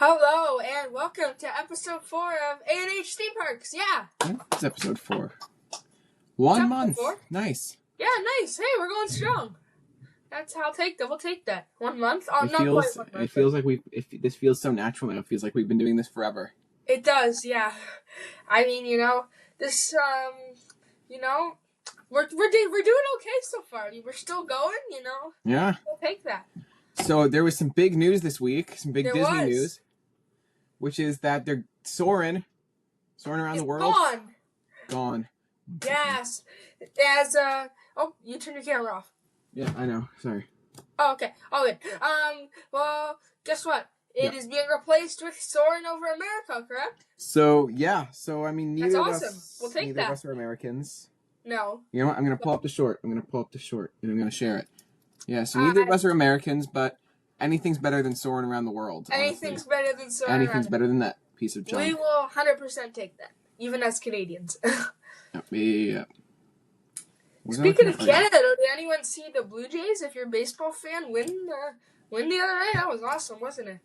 Hello and welcome to episode 4 of A&H Theme Parks. Yeah. It's episode 4. One month. 4? Nice. Yeah, nice. Hey, we're going strong. That's how we'll take that. 1 month. Oh, It not feels. quite 1 month. It feels like this feels so natural now. It feels like we've been doing this forever. It does, yeah. I mean, this, we're doing okay so far. I mean, we're still going, Yeah. We'll take that. So there was some big news this week. Some big Disney news, which is that they're soaring around the world. Gone. Yes. You turned your camera off. Yeah, I know. Sorry. Oh, okay. Oh, good. Well, guess what? It is being replaced with Soaring Over America, correct? So, yeah. So, I mean, neither That's of awesome. us, We'll take neither that. of us are Americans. No. You know what? I'm going to pull up the short. And I'm going to share it. Yeah, so neither of us are Americans, but anything's better than soaring around the world. Anything's honestly. better than soaring Anything's around. better than that piece of junk. We will 100% take that, even as Canadians. Yeah. Speaking of Canada, did anyone see the Blue Jays, if you're a baseball fan, win the other night? That was awesome, wasn't it?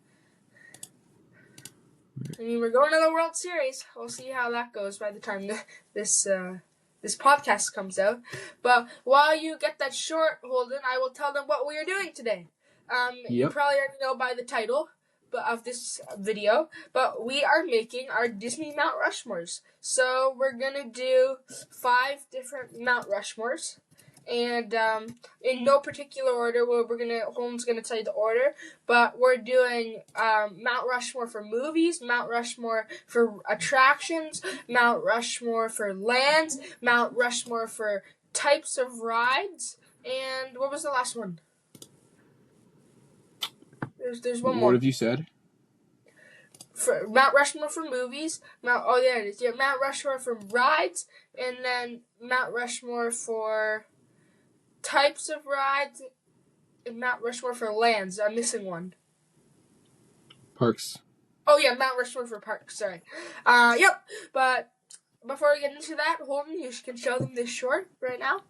I mean, we're going to the World Series. We'll see how that goes by the time this podcast comes out. But while you get that short, Holden, I will tell them what we are doing today. You probably already know by the title of this video, but we are making our Disney Mount Rushmores. So we're going to do 5 different Mount Rushmores. And in no particular order, Holden's going to tell you the order, but we're doing Mount Rushmore for movies, Mount Rushmore for attractions, Mount Rushmore for lands, Mount Rushmore for types of rides, and what was the last one? There's one more. What have you said? For Mount Rushmore for movies, there it is. Yeah, Mount Rushmore for rides, and then Mount Rushmore for types of rides, and Mount Rushmore for lands. I'm missing one. Parks. Oh yeah, Mount Rushmore for parks. Sorry. Yep. But before we get into that, Holden, you can show them this short right now.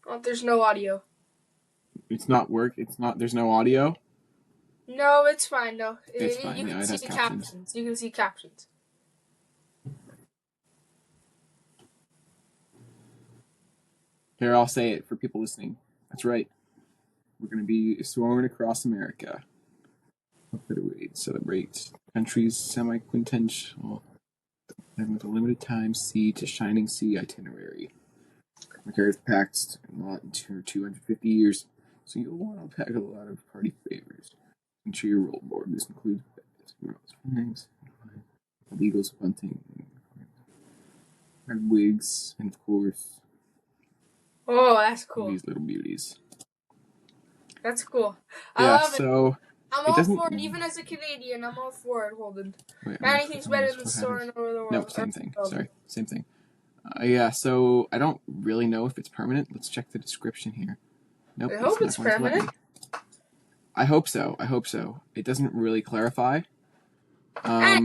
Oh, there's no audio. It's not work. There's no audio. No, it's fine. No, it's fine. You can see the captions. You can see captions. Here, I'll say it for people listening. That's right. We're going to be soaring across America. Celebrate country's semi-quintessential and with a limited time sea to shining sea itinerary. America is packed a lot in 250 years, so you'll want to pack a lot of party favors into your roll board. This includes flags, illegals, bunting, red wigs, and of course, oh, that's cool. These little beauties. That's cool. I love it. So I'm all for it, even as a Canadian. I'm all for it, Holden. Anything's better than soaring over the world. Nope, same thing. Sorry, same thing. Yeah, so I don't really know if it's permanent. Let's check the description here. Nope. I hope it's permanent. I hope so. It doesn't really clarify. I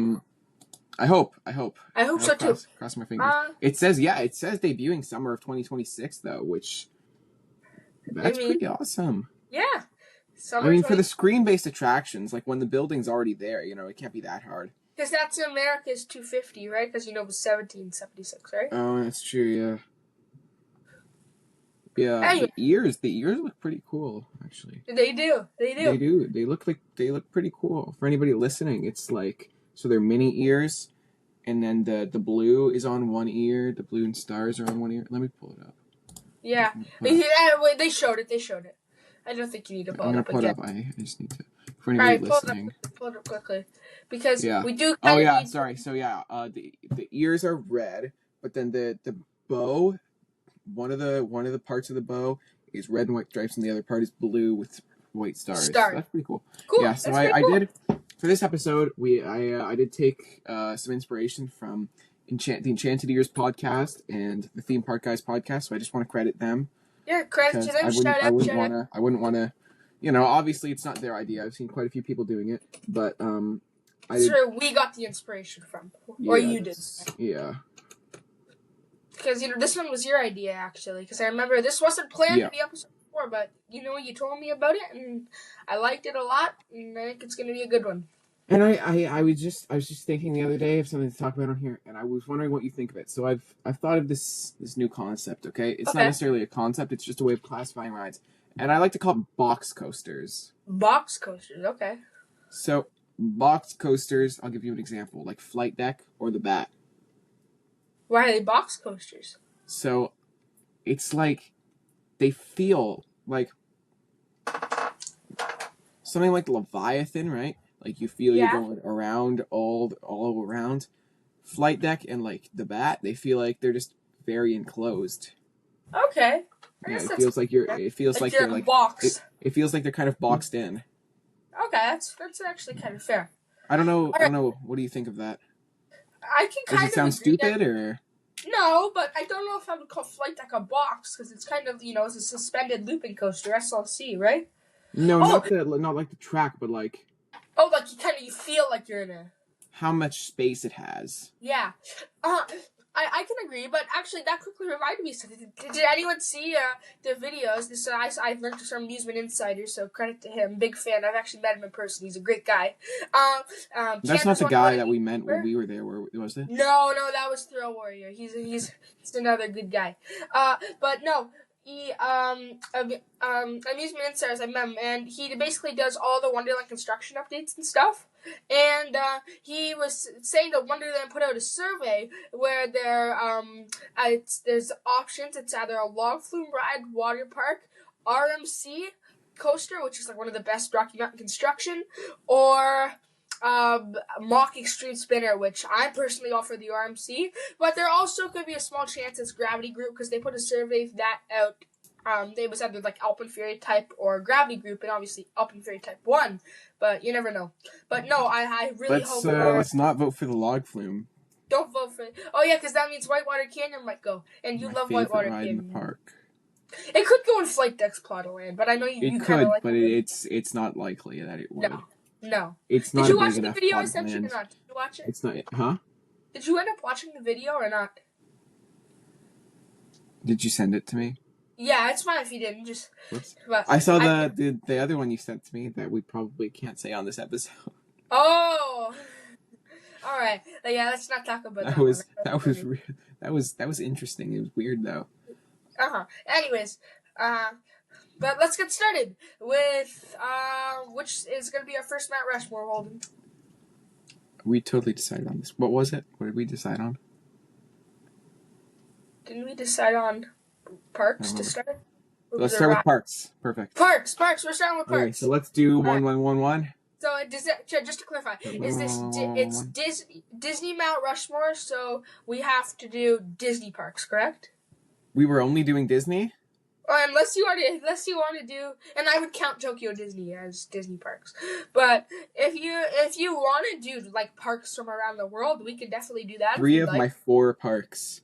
hope so too. Cross my fingers. It says debuting summer of 2026 though, which that's pretty awesome. Yeah. For the screen-based attractions, like when the building's already there, it can't be that hard. Because that's America's 250, right? Because it was 1776, right? Oh, that's true. Yeah. Yeah. Anyway. The ears look pretty cool, actually. They do. They look pretty cool. For anybody listening, it's like, so they're mini ears, and then the blue is on one ear. The blue and stars are on one ear. Let me pull it up. Yeah. They showed it. I don't think you need to pull it up. I'm gonna pull it up. I just need to. For anybody listening. Pull it up quickly, because we do. Sorry. So the ears are red, but then the bow, one of the parts of the bow is red and white stripes, and the other part is blue with white stars. So that's pretty cool. Cool. Yeah. So I did for this episode. I did take some inspiration from the Enchanted Ears podcast and the Theme Park Guys podcast. So I just want to credit them. Yeah, credit to them. I wouldn't want to. Obviously it's not their idea. I've seen quite a few people doing it, but we got the inspiration from, or you did. Yeah. Because this one was your idea actually. Because I remember this wasn't planned to be episode before, but you told me about it, and I liked it a lot, and I think it's gonna be a good one. And I was just thinking the other day of something to talk about on here, and I was wondering what you think of it. So I've thought of this new concept. Okay, it's not Okay. necessarily a concept; it's just a way of classifying rides, and I like to call it box coasters. Box coasters. Okay. So box coasters, I'll give you an example, like Flight Deck or the Bat. Why are they box coasters? So it's like they feel like something like Leviathan, right? Like you feel you're Yeah. going around all around. Flight Deck and like the Bat, they feel like they're just very enclosed. Okay. I Yeah, guess it that's feels like you're. It feels like you're you're in a like. box. It feels like they're kind of boxed in. Okay, that's actually kind of fair. I don't know. All I right. don't know. What do you think of that? I can Does kind it sound of agree stupid or? No, but I don't know if I would call Flight Deck a box because it's kind of it's a suspended looping coaster, SLC, right? No, Oh, not like the track, but like like you feel like you're in a. how much space it has. Yeah. I can agree, but actually that quickly reminded me of something. Did anyone see the videos? This I learned this from Amusement Insider, so credit to him. Big fan. I've actually met him in person. He's a great guy. That's not the guy that we meant when we were there. Where was it? No, that was Thrill Warrior. He's another good guy. But no, he Amusement Insiders. I met him, and he basically does all the Wonderland construction updates and stuff. And he was saying that Wonderland put out a survey where there's options. It's either a log flume ride, water park, RMC coaster, which is like one of the best Rocky Mountain construction, or mock extreme spinner, which I'm personally all for the RMC, but there also could be a small chance it's Gravity Group because they put a survey that out. They was either like Alpen Fury type or Gravity Group, and obviously Alpen Fury type won, but you never know. But no, I really hope. Let's not vote for the log flume. Don't vote for it. Oh yeah, because that means Whitewater Canyon might go, and you love Whitewater ride Canyon. in the park. It could go in Flight Deck's plot of land, but I know you kind of like. But it's not likely that it would. No. It's not. Did you a big watch the enough video plot I of sent you or land. not? Did you watch it? It's not. Huh? Did you end up watching the video or not? Did you send it to me? Yeah, it's fine if you didn't. But I saw the other one you sent to me that we probably can't say on this episode. Oh, all right. Yeah, let's not talk about that. That was interesting. It was weird though. Anyways, but let's get started with which is going to be our first Mount Rushmore, Holden. We totally decided on this. What was it? What did we decide on? Didn't we decide on parks to start? Let's start with parks. Perfect. Parks. We're starting with parks. Okay, so let's do 1-1-1-1. So just to clarify, is this it's Disney Mount Rushmore? So we have to do Disney parks, correct? We were only doing Disney. Unless you want to do, and I would count Tokyo Disney as Disney parks. But if you want to do like parks from around the world, we can definitely do that. 3 of my 4 parks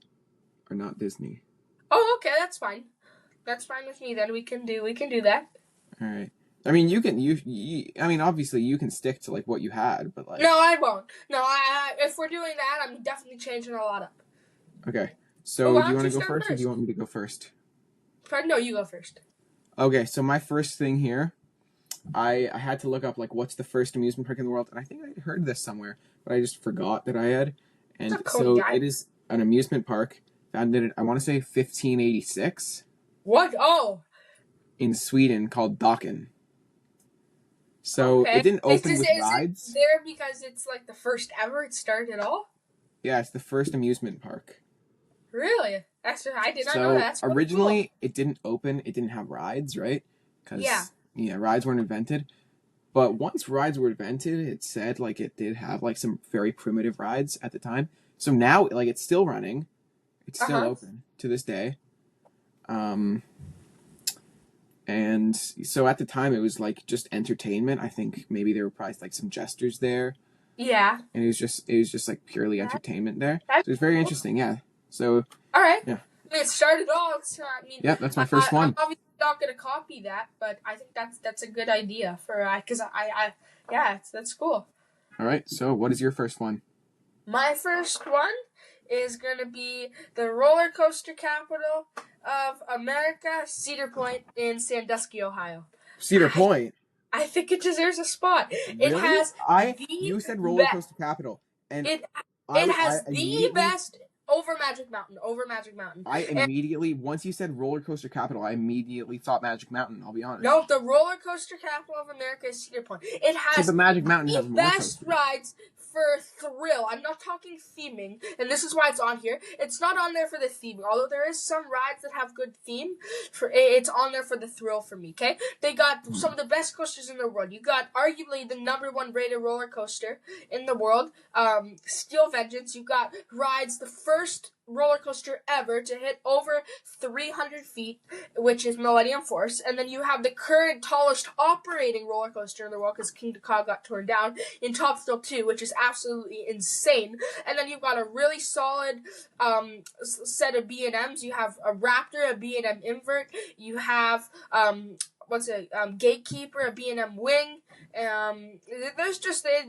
are not Disney. Oh, okay, that's fine. That's fine with me. Then we can do that. All right. I mean, I mean, obviously, you can stick to like what you had, but like. No, I won't. No, if we're doing that, I'm definitely changing a lot up. Okay. So, do you want to go first, or do you want me to go first? No, you go first. Okay, so my first thing here, I had to look up like what's the first amusement park in the world, and I think I heard this somewhere, but I just forgot that I had. And so it is an amusement park founded in, I want to say 1586. What? Oh. In Sweden, called Docken. So it didn't open with rides. Is it there because it's like the first ever it started all? Yeah, it's the first amusement park. Really? I did not know that. So originally, it didn't open. It didn't have rides, right? Because rides weren't invented. But once rides were invented, it said like it did have like some very primitive rides at the time. So now, like it's still running. It's still open to this day. And so at the time, it was like just entertainment. I think maybe there were probably like some jesters there. Yeah. And it was just like purely entertainment there. So it was very interesting. Yeah. So. All right. Yeah. I mean, it started all. Yeah, that's my first one. I'm obviously not gonna copy that, but I think that's a good idea because that's cool. All right. So, what is your first one? My first one is going to be the roller coaster capital of America, Cedar Point in Sandusky, Ohio. Cedar Point. I think it deserves a spot. Really? It has You said roller coaster capital, and it I has the immediately best over Magic Mountain. Over Magic Mountain. I immediately once you said roller coaster capital, I immediately thought Magic Mountain. I'll be honest. No, the roller coaster capital of America is Cedar Point. It has the Magic Mountain the has more best coasters. rides for thrill. I'm not talking theming, and this is why it's on here. It's not on there for the theming, although there is some rides that have good theme. It's on there for the thrill for me. Okay, they got some of the best coasters in the world. You got arguably the #1 rated roller coaster in the world, Steel Vengeance. You got rides, the first roller coaster ever to hit over 300 feet, which is Millennium Force, and then you have the current tallest operating roller coaster in the world because King Ka got torn down in Top Thrill 2, which is absolutely insane. And then you've got a really solid set of B&Ms. You have a Raptor, a B&M Invert. You have Gatekeeper, a B&M Wing. There's just then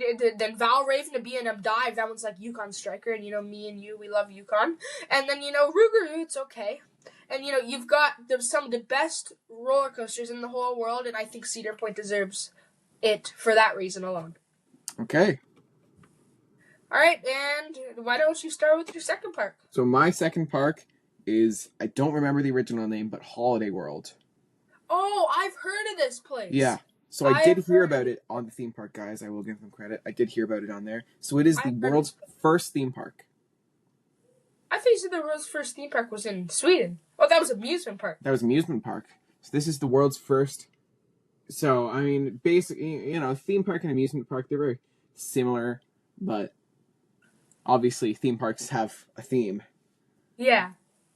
Valraven, a B&M Dive. That one's like Yukon Striker, and me and you, we love Yukon. And then Rougarou, it's okay. And you've got some of the best roller coasters in the whole world, and I think Cedar Point deserves it for that reason alone. Okay. All right, and why don't you start with your second park? So my second park is, I don't remember the original name, but Holiday World. Oh, I've heard of this place. Yeah. So I did hear about it on the theme park, guys. I will give them credit. I did hear about it on there. So it is the world's first theme park. I think you said the world's first theme park was in Sweden. Oh, that was amusement park. That was amusement park. So this is the world's first. So, I mean, basically, theme park and amusement park, they're very similar, but obviously theme parks have a theme. Yeah.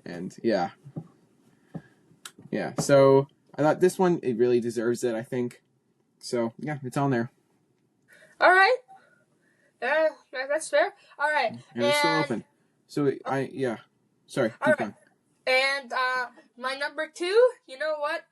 And, yeah. Yeah, so I thought this one, it really deserves it, I think. So, yeah, it's on there. All right. That's fair. All right. And it's still open. So, Sorry, keep going. And my number 2, you know what?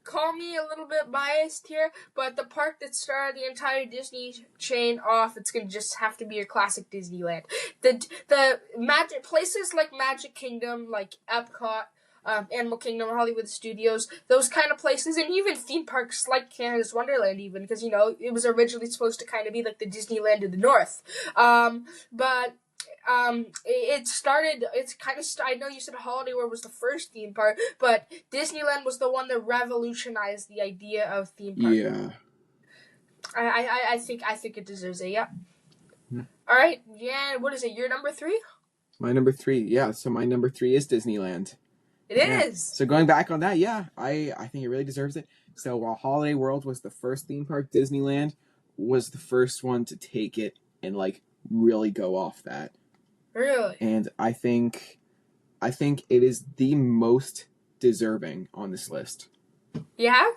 Call me a little bit biased here, but the park that started the entire Disney chain off, it's going to just have to be your classic Disneyland. The magic places like Magic Kingdom, like Epcot, Animal Kingdom, Hollywood Studios, those kind of places, and even theme parks like Canada's Wonderland even, because, it was originally supposed to kind of be like the Disneyland of the North. I know you said Holiday World was the first theme park, but Disneyland was the one that revolutionized the idea of theme park. Yeah. I think it deserves it, yeah. All right, yeah, what is it, your number 3? My number 3, yeah, so my number 3 is Disneyland. It is. So going back on that, yeah, I think it really deserves it. So while Holiday World was the first theme park, Disneyland was the first one to take it and really go off that. Really? And I think it is the most deserving on this list. Yeah?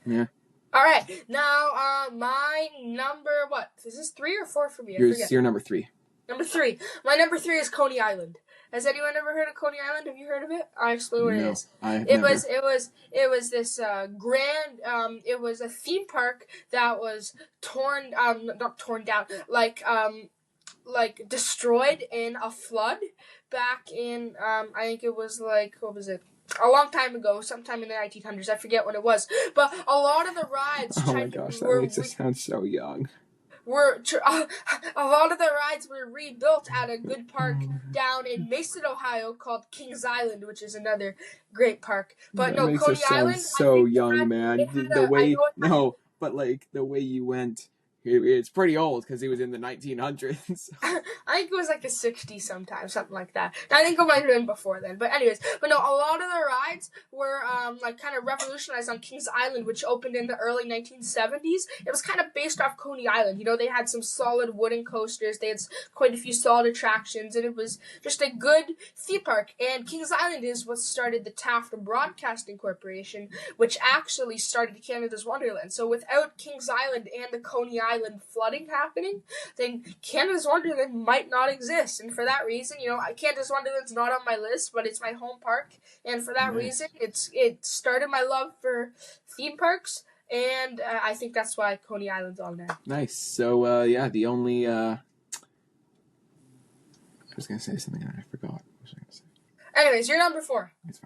Yeah. All right. Now, my number, what? Is this 3 or 4 for me? Your number 3. Number 3. My number 3 is Coney Island. Has anyone ever heard of Coney Island? Have you heard of it? I'll explain what it is. It was this grand. It was a theme park that was not torn down, destroyed in a flood back in I think it was what was it? A long time ago, sometime in the 1900s. I forget when it was. But a lot of the rides. Oh my gosh, that makes us sound so young. A lot of the rides were rebuilt at a good park down in Mason, Ohio, called Kings Island, which is another great park. But that makes Coney us sound Island, so young, man. The way you went. It's pretty old because it was in the 1900s. I think it was the 60s sometime, something like that. I think it might have been before then. But anyways, a lot of the rides were kind of revolutionized on Kings Island, which opened in the early 1970s. It was kind of based off Coney Island. They had some solid wooden coasters. They had quite a few solid attractions, and it was just a good theme park. And Kings Island is what started the Taft Broadcasting Corporation, which actually started Canada's Wonderland. So without Kings Island and the Coney Island flooding happening, then Canada's Wonderland might not exist. And for that reason, Canada's Wonderland's not on my list, but it's my home park. And for that reason, it started my love for theme parks. And I think that's why Coney Island's on there. Nice. So, the only was going to say something and I forgot. What was I going to say? Anyways, your number 4. It's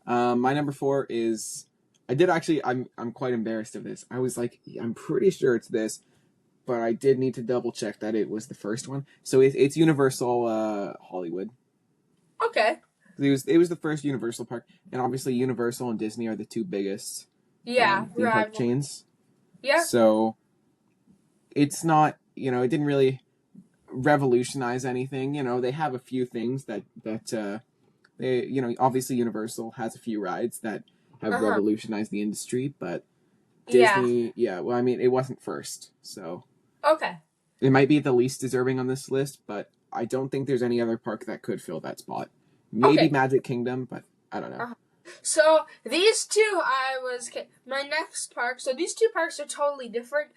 fine. My number 4 is... I did actually... I'm quite embarrassed of this. I was like, I'm pretty sure it's this, but I did need to double check that it was the first one. So it's Universal Hollywood. Okay. It was the first Universal park, and obviously Universal and Disney are the two biggest theme park chains. Yeah. So it's not, it didn't really revolutionize anything. They have a few things that they, obviously Universal has a few rides that have revolutionized the industry, but Disney, well, I mean, it wasn't first, so. Okay. It might be the least deserving on this list, but I don't think there's any other park that could fill that spot. Maybe Magic Kingdom, but I don't know. So these two, my next park. So these two parks are totally different.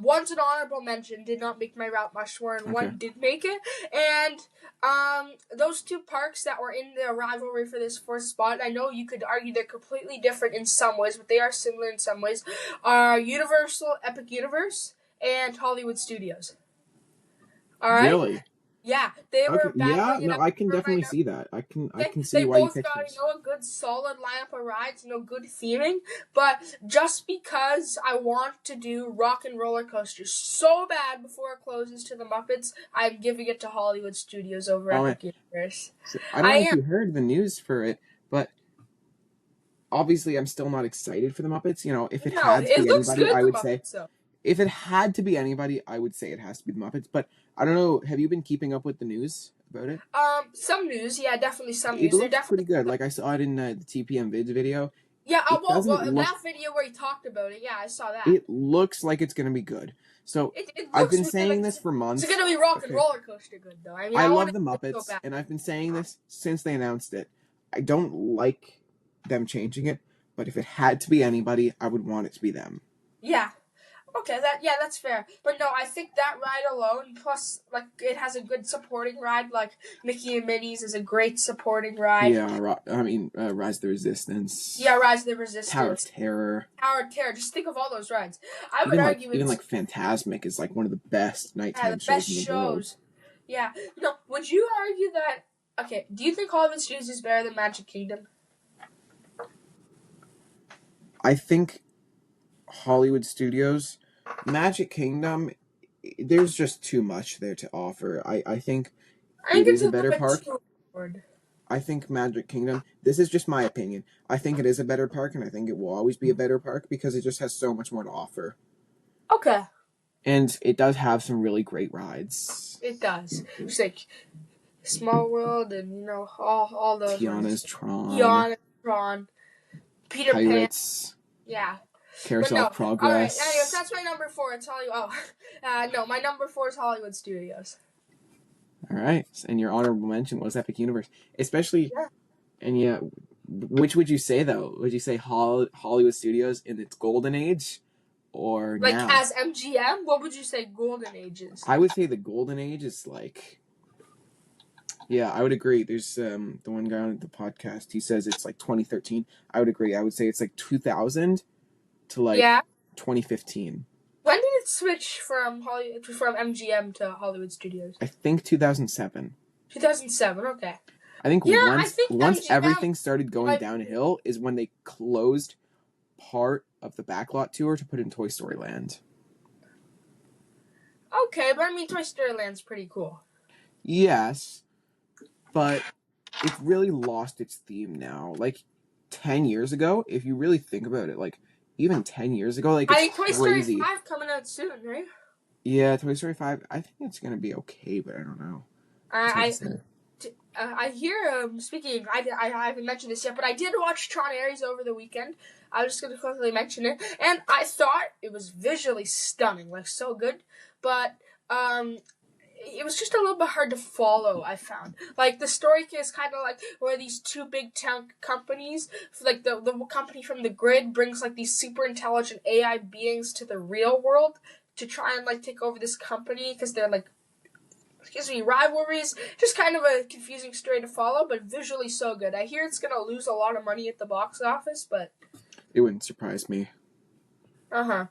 One's an honorable mention, did not make my Route Rushmore, and one did make it. And those two parks that were in the rivalry for this fourth spot, I know you could argue they're completely different in some ways, but they are similar in some ways. Are Universal Epic Universe and Hollywood Studios. All right. Really? Yeah, they were. Yeah, no, I can definitely see that. I can see why you picked this. They both got, a good solid lineup of rides, good theming. But just because I want to do Rock and Roller Coaster so bad before it closes to the Muppets, I'm giving it to Hollywood Studios over Epic Universe. So, I don't know if you heard the news for it, but obviously I'm still not excited for the Muppets. If it had to be anybody, I would say. If it had to be anybody, I would say it has to be the Muppets. But I don't know. Have you been keeping up with the news about it? Some news. Yeah, definitely some news. It looks pretty good. Like I saw it in the TPM Vids video. Yeah, that video where he talked about it. Yeah, I saw that. It looks like it's gonna be good. So I've been saying this for months. It's gonna be Rock and Roller Coaster good though. I mean, I love the Muppets, and I've been saying this since they announced it. I don't like them changing it, but if it had to be anybody, I would want it to be them. Yeah. Okay, that's fair. But no, I think that ride alone, plus, it has a good supporting ride, Mickey and Minnie's is a great supporting ride. Yeah, Rise of the Resistance. Yeah, Rise of the Resistance. Tower of Terror. Just think of all those rides. I would argue even Fantasmic is, one of the best nighttime shows in the world. Yeah. No, would you argue that, okay, do you think Hollywood Studios is better than Magic Kingdom? I think Hollywood Studios, Magic Kingdom, there's just too much there to offer. I think it is a better park. I think Magic Kingdom, this is just my opinion, I think it is a better park, and I think it will always be a better park because it just has so much more to offer. Okay. And it does have some really great rides. It does. It's like Small World and, all those Tiana's Tron. Peter Pirates. Pan. Yeah. Carousel of Progress. All right, anyways, that's my number 4. It's Hollywood. No, my number 4 is Hollywood Studios. All right, and your honorable mention was Epic Universe, especially. Yeah. And which would you say though? Would you say Hollywood Studios in its golden age, or now? As MGM? What would you say golden age is? I would say the golden age is Yeah, I would agree. There's the one guy on the podcast. He says it's 2013. I would agree. I would say it's 2000 to 2015. When did it switch from MGM to Hollywood Studios? I think 2007. 2007. Okay. I think once everything started going downhill is when they closed part of the backlot tour to put in Toy Story Land. Okay, but I mean Toy Story Land's pretty cool. Yes, but it's really lost its theme now. 10 years ago, if you really think about it, even 10 years ago, it's I think Toy Story crazy. 5 coming out soon, right? Yeah, Toy Story 5, I think it's going to be okay, but I don't know. I hear, speaking, I haven't mentioned this yet, but I did watch Tron Ares over the weekend. I was just going to quickly mention it, and I thought it was visually stunning, so good, but, it was just a little bit hard to follow, I found. The story is kind of where these two big tech companies, the company from the grid brings, these super intelligent AI beings to the real world to try and, take over this company because they're, rivalries. Just kind of a confusing story to follow, but visually so good. I hear it's going to lose a lot of money at the box office, but... It wouldn't surprise me. Uh-huh.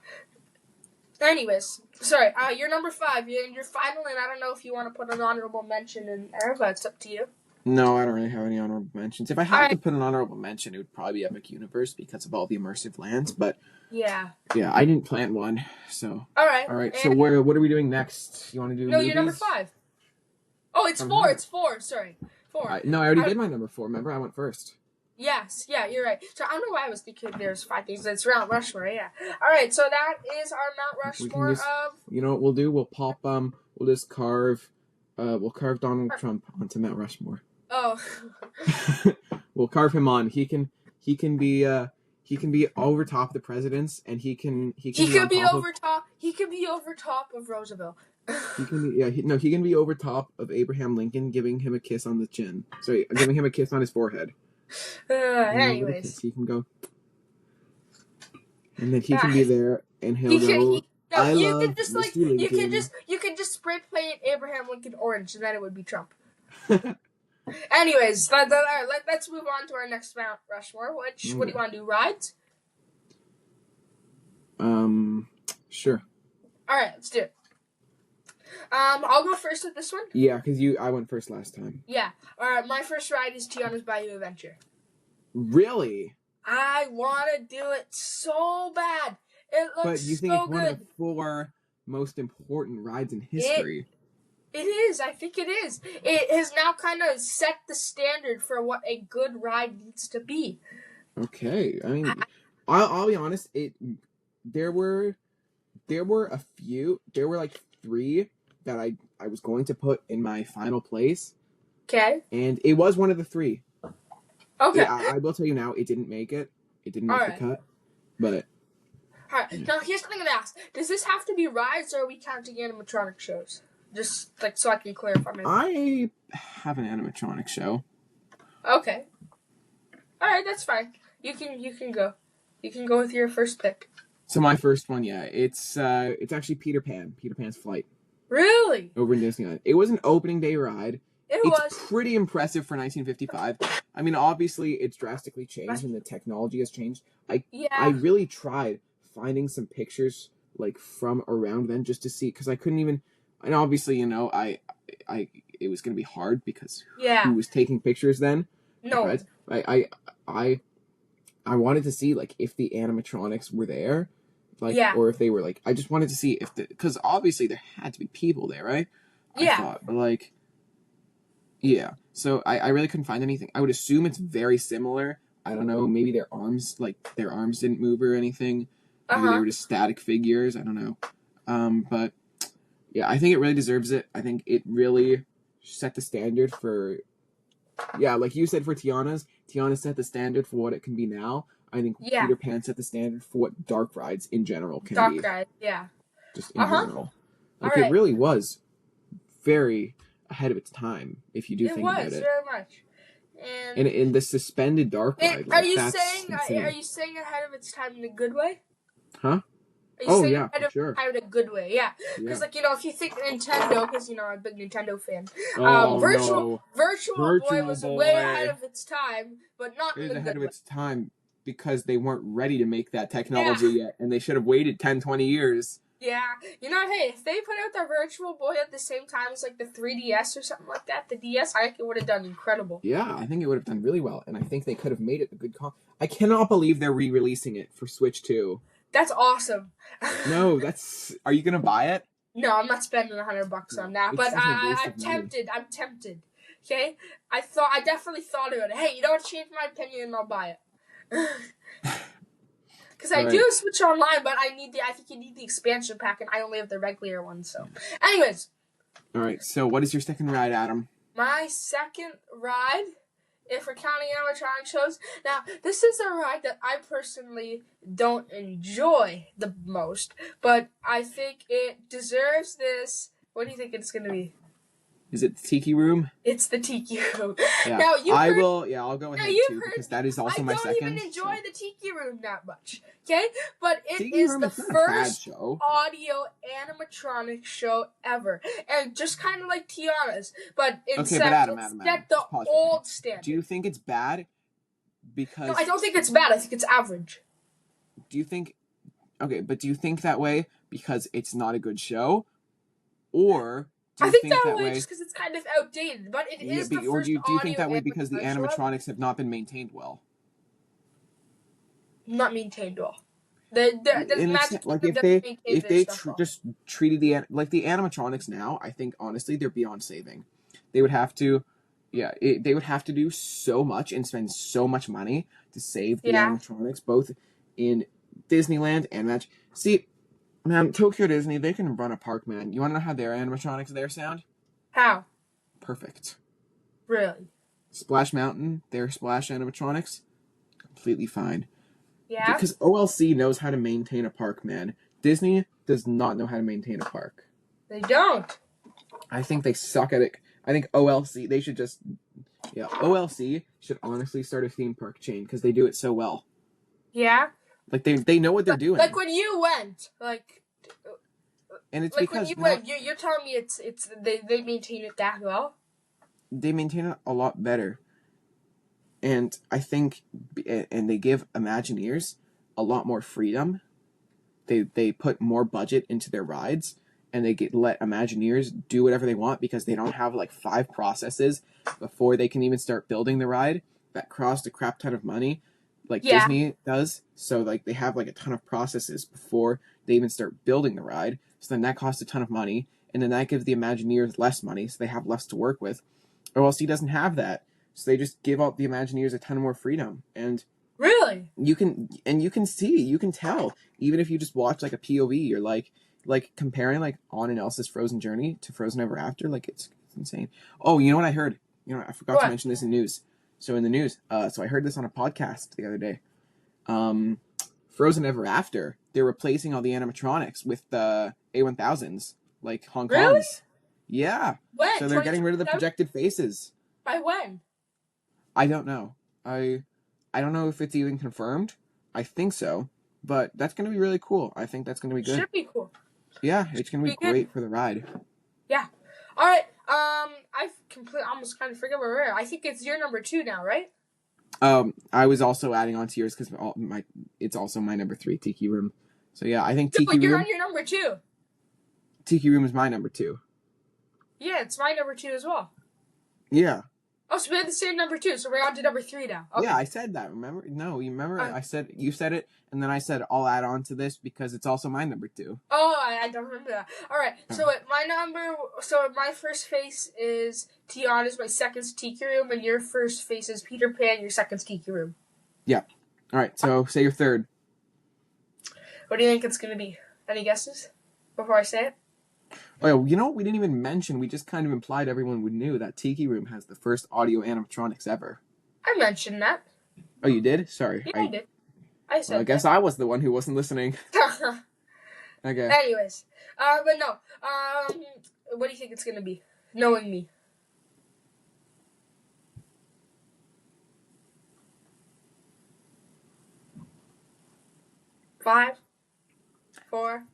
Anyways, sorry. You're number 5. You're final, and I don't know if you want to put an honorable mention in there, but it's up to you. No, I don't really have any honorable mentions. If I had Alright. to put an honorable mention, it would probably be Epic Universe because of all the immersive lands. But yeah, I didn't plant one. So all right. So what are we doing next? You want to do? No, movies? you're number 5. Oh, it's 4. It's 4. Sorry, 4. No, I already did my number 4. Remember, I went first. Yes, yeah, you're right. So I don't know why I was thinking there's 5 things. It's Mount Rushmore, yeah. All right, so that is our Mount Rushmore of. You know what we'll do? We'll pop. We'll just carve. We'll carve Donald Trump onto Mount Rushmore. Oh. We'll carve him on. He can be over top the presidents, and he can be over top. He could be over top of Roosevelt. He can be he can be over top of Abraham Lincoln, giving him a kiss on the chin. Sorry, giving him a kiss on his forehead. Anyways, he can go, and then he can be there, and he'll go. You can just spray paint Abraham Lincoln orange, and then it would be Trump. Anyways, let's move on to our next Mount Rushmore. What do you want to do? Rides? Sure. All right, let's do it. I'll go first with this one. Yeah, because I went first last time. Yeah. All right, my first ride is Tiana's Bayou Adventure. Really? I want to do it so bad. It looks so good. But you think it's one of the 4 most important rides in history? It is. I think it is. It has now kind of set the standard for what a good ride needs to be. Okay. I mean, I'll be honest. There were a few. There were like 3 that I was going to put in my final place. Okay. And it was one of the 3. Okay. I will tell you now, it didn't make it. It didn't make the cut. But. Alright, now here's something to ask. Does this have to be rides, or are we counting animatronic shows? Just, so I can clarify my... I have an animatronic show. Okay. Alright, that's fine. You can go. You can go with your first pick. So my first one, it's actually Peter Pan. Peter Pan's Flight. Really? Over in Disneyland. It was an opening day ride. It's pretty impressive for 1955. I mean, obviously, it's drastically changed and the technology has changed. I really tried finding some pictures from around then just to see, because I couldn't even. And obviously, it was going to be hard because who was taking pictures then? No. Right? I wanted to see if the animatronics were there, or if they were I just wanted to see if because obviously there had to be people there, right? Yeah. I thought, but yeah. So I really couldn't find anything. I would assume it's very similar. I don't know. Maybe their arms didn't move or anything. Maybe they were just static figures. I don't know. But yeah, I think it really deserves it. I think it really set the standard for. Yeah, like you said for Tiana set the standard for what it can be now. I think Peter Pan set the standard for what dark rides in general can be. Dark rides, yeah. Just in general. It really was very ahead of its time, if you do think about it. It was, very much. And in the suspended dark ride, are you saying ahead of its time in a good way? Huh? Oh, yeah, for sure. In a good way, yeah. Because, if you think Nintendo, because, I'm a big Nintendo fan, Virtual Boy was way ahead of its time, but not in a good way. It was ahead of its time because they weren't ready to make that technology yet, and they should have waited 10, 20 years. Yeah. Hey, if they put out the Virtual Boy at the same time as, the 3DS or something like that, the DS, I think it would have done incredible. Yeah, I think it would have done really well, and I think they could have made it a good I cannot believe they're re-releasing it for Switch 2. That's awesome. No, are you gonna buy it? No, I'm not spending $100 on that. But I'm tempted. I'm tempted. Okay? I definitely thought about it. Hey, you know what? Change my opinion and I'll buy it. Because I do Switch Online, but I think you need the expansion pack, and I only have the regular one. So, anyways. All right. So, what is your second ride, Adam? My second ride, if we're counting animatronic shows. Now, this is a ride that I personally don't enjoy the most, but I think it deserves this. What do you think it's going to be? Is it the Tiki Room? It's the Tiki Room. Yeah. Now, I'll go ahead too, because that is also my second. I don't even enjoy the Tiki Room that much, okay? But it is the first audio animatronic show ever. And just kind of like Tiana's, but set the old standard. Do you think it's bad? Because... No, I don't think it's bad. I think it's average. Do you think... okay, but do you think that way because it's not a good show, or do I you think think that that way way? just because it's kind of outdated, but it Yeah, is the or first do you think audio that way because the animatronic show ever. animatronics have not been maintained well? Not maintained well. The In Magic like Kingdom doesn't maintain if their they stuff well. just treated the animatronics now, I think honestly they're beyond saving. They would have to, yeah, they would have to do so much and spend so much money to save the Yeah. animatronics, both in Disneyland and Magic. See, man, Tokyo Disney, they can run a park, man. You want to know how their animatronics there sound? How? Perfect. Really? Splash Mountain, their Splash animatronics, completely fine. Yeah. Because OLC knows how to maintain a park, man. Disney does not know how to maintain a park. They don't. I think they suck at it. I think OLC, they should just, yeah, OLC should honestly start a theme park chain because they do it so well. Yeah. Like they know what they're doing. Like when you went, and it's like because when you went, you're telling me it's they maintain it that well. They maintain it a lot better. And I think, and they give Imagineers a lot more freedom. They put more budget into their rides, and they let Imagineers do whatever they want because they don't have like 5 processes before they can even start building the ride that cost a crap ton of money, like Disney does. So like they have like a ton of processes before they even start building the ride. So then that costs a ton of money, and then that gives the Imagineers less money, so they have less to work with. OLC doesn't have that. So they just give out the Imagineers a ton more freedom. And really, you can tell, even if you just watch like a POV or like comparing like Anna and Elsa's Frozen Journey to Frozen Ever After, like it's insane. Oh, you know what I heard? I forgot to mention this in news. So in the news, so I heard this on a podcast the other day. Frozen Ever After, they're replacing all the animatronics with the A1000s, like Hong Kong's. Really? Yeah. When? So they're getting rid of the projected faces. By when? I don't know. I don't know if it's even confirmed. I think so, but that's going to be really cool. I think that's going to be good. Should be cool. Yeah, it's going to be great for the ride. Yeah. All right. I've almost kind of forget where we're at. I think it's your number 2 now, right? I was also adding on to yours because it's also my number 3, Tiki Room. So yeah, I think Tiki Room. You're on your number 2. Tiki Room is my number 2. Yeah, it's my number 2 as well. Yeah. Oh, so we have the same number 2, so we're on to number 3 now. Okay. Yeah, I said that, remember? No, you remember? You said it, and then I said I'll add on to this because it's also my number 2. Oh, I don't remember that. Alright, so my first face is Tiana's, my second's Tiki Room, and your first face is Peter Pan, your second's Tiki Room. Yeah. Alright, so say your third. What do you think it's going to be? Any guesses before I say it? Oh, you know what we didn't even mention? We just kind of implied everyone would knew that Tiki Room has the first audio animatronics ever. I mentioned that. Oh, you did? Sorry. Yeah, I did. I said I guess I was the one who wasn't listening. Okay. Anyways. But no. What do you think it's going to be? Knowing me. Five. 4.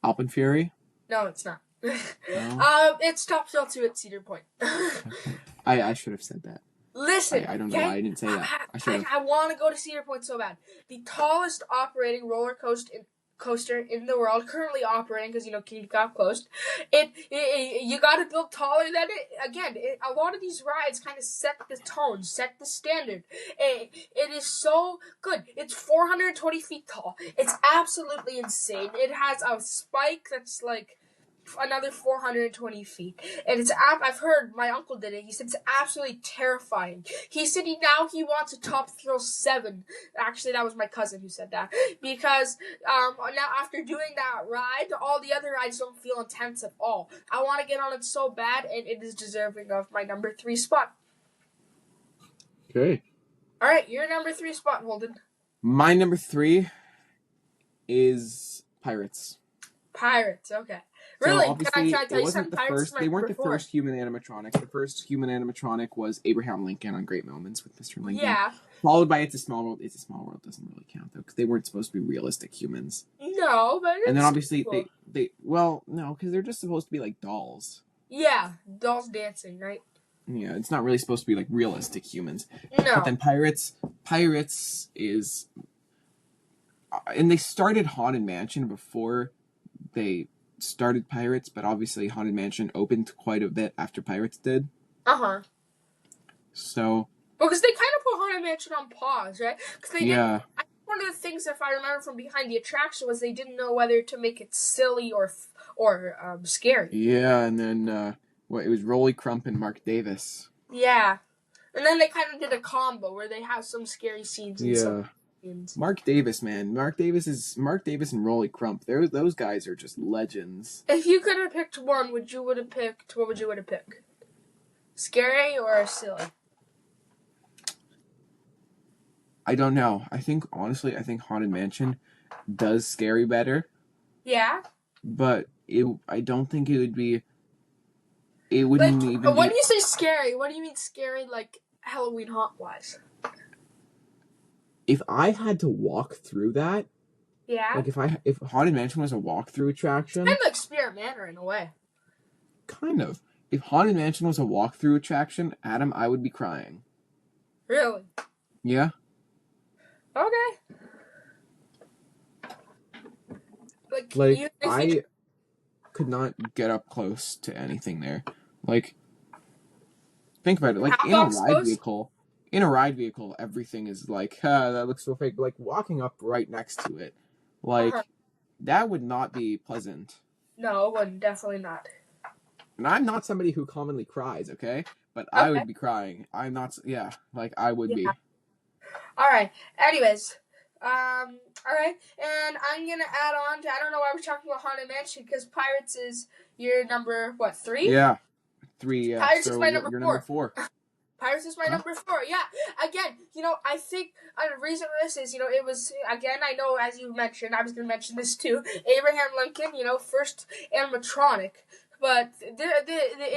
Alpenfury? No, it's not. No? It's Top Thrill 2 at Cedar Point. I should have said that. Listen, I don't know why I didn't say that. I want to go to Cedar Point so bad. The tallest operating roller coaster in the world, currently operating because King got closed. You got to build taller than it. Again, a lot of these rides kind of set the tone, set the standard. It is so good. It's 420 feet tall. It's absolutely insane. It has a spike that's like another 420 feet, and I've heard my uncle did it. He said it's absolutely terrifying. He said he wants a Top Thrill 7. Actually, that was my cousin who said that, because now after doing that ride, all the other rides don't feel intense at all. I want to get on it so bad, and it is deserving of my number 3 spot. Okay. All right, your number 3 spot, Holden. My number 3 is Pirates. Pirates, okay. Really? So obviously, can I tell it you wasn't something? they weren't the first human animatronics. The first human animatronic was Abraham Lincoln on Great Moments with Mr. Lincoln. Yeah. Followed by It's a Small World. It's a Small World doesn't really count, though, because they weren't supposed to be realistic humans. No, but and then obviously cool. No, because they're just supposed to be like dolls. Yeah, dolls dancing, right? Yeah, it's not really supposed to be like realistic humans. No. But then Pirates is and they started Haunted Mansion before they started Pirates, but obviously Haunted Mansion opened quite a bit after Pirates did. So Because they kind of put Haunted Mansion on pause, right? Because they yeah. didn't. One of the things, if I remember from behind the attraction, was they didn't know whether to make it silly or scary. Yeah, and then it was Rolly Crump and Mark Davis. Yeah, and then they kind of did a combo where they have some scary scenes and some scenes. Mark Davis, man. Mark Davis and Rolly Crump. Those guys are just legends. If you could have picked one, what would you have picked? Scary or silly? I don't know. I think Haunted Mansion does scary better. Yeah. But I don't think it would be. It wouldn't like, even. When you say scary, what do you mean scary? Like Halloween haunt wise? If I had to walk through that. Yeah. Like if Haunted Mansion was a walkthrough attraction. Kind of like Spirit Manor in a way. Kind of. If Haunted Mansion was a walkthrough attraction, Adam, I would be crying. Really? Yeah. Okay. Like I could not get up close to anything there. Like, think about it. Like in a ride vehicle, everything is like, that looks so fake. But like walking up right next to it, like that would not be pleasant. No, it wouldn't. Definitely not. And I'm not somebody who commonly cries, okay? But I would be crying. I'm not. Yeah, like I would be. All right. Anyways, all right, and I'm gonna add on to. I don't know why we're talking about Haunted Mansion because Pirates is your number 3? Yeah, 3. Yeah. Pirates is my number 4. Number 4. Pirates is my number 4. Yeah. Again, I think the reason for this is, it was again. I know as you mentioned, I was gonna mention this too. Abraham Lincoln, first animatronic. But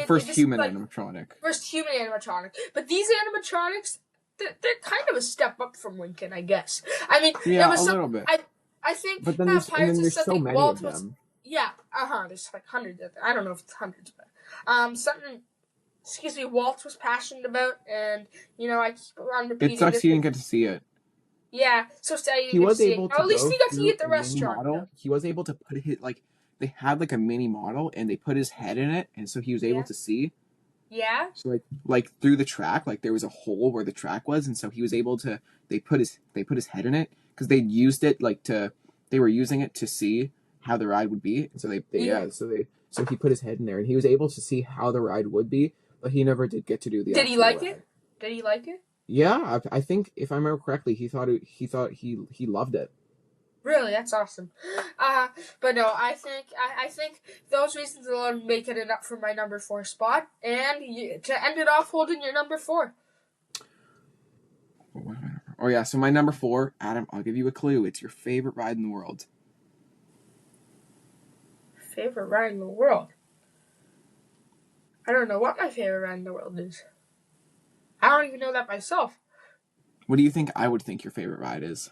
first human animatronic. First human animatronic. But these animatronics, they're kind of a step up from Lincoln, I guess. I mean, yeah, a little bit. I think but then there's so many Walt of them. Yeah, there's like hundreds of them. I don't know if it's hundreds, but something. Walt was passionate about, and I keep on repeating. It sucks he didn't get to see it. Yeah, so sad he was able to. At least he got to eat the restaurant. Model. He was able to put it they had like a mini model, and they put his head in it, and so he was able to see. Yeah. So like through the track, like there was a hole where the track was, and so he was able to. They put his head in it because they used it they were using it to see how the ride would be, and so so he put his head in there, and he was able to see how the ride would be, but he never did get to do the. Did he like it? Did he like it? Yeah, I think if I remember correctly, he thought he loved it. Really, that's awesome. But no, I think those reasons alone make it enough for my number 4 spot. And to end it off, Holden, your number 4. Oh yeah, so my number 4, Adam, I'll give you a clue. It's your favorite ride in the world. Favorite ride in the world? I don't know what my favorite ride in the world is. I don't even know that myself. What do you think I would think your favorite ride is?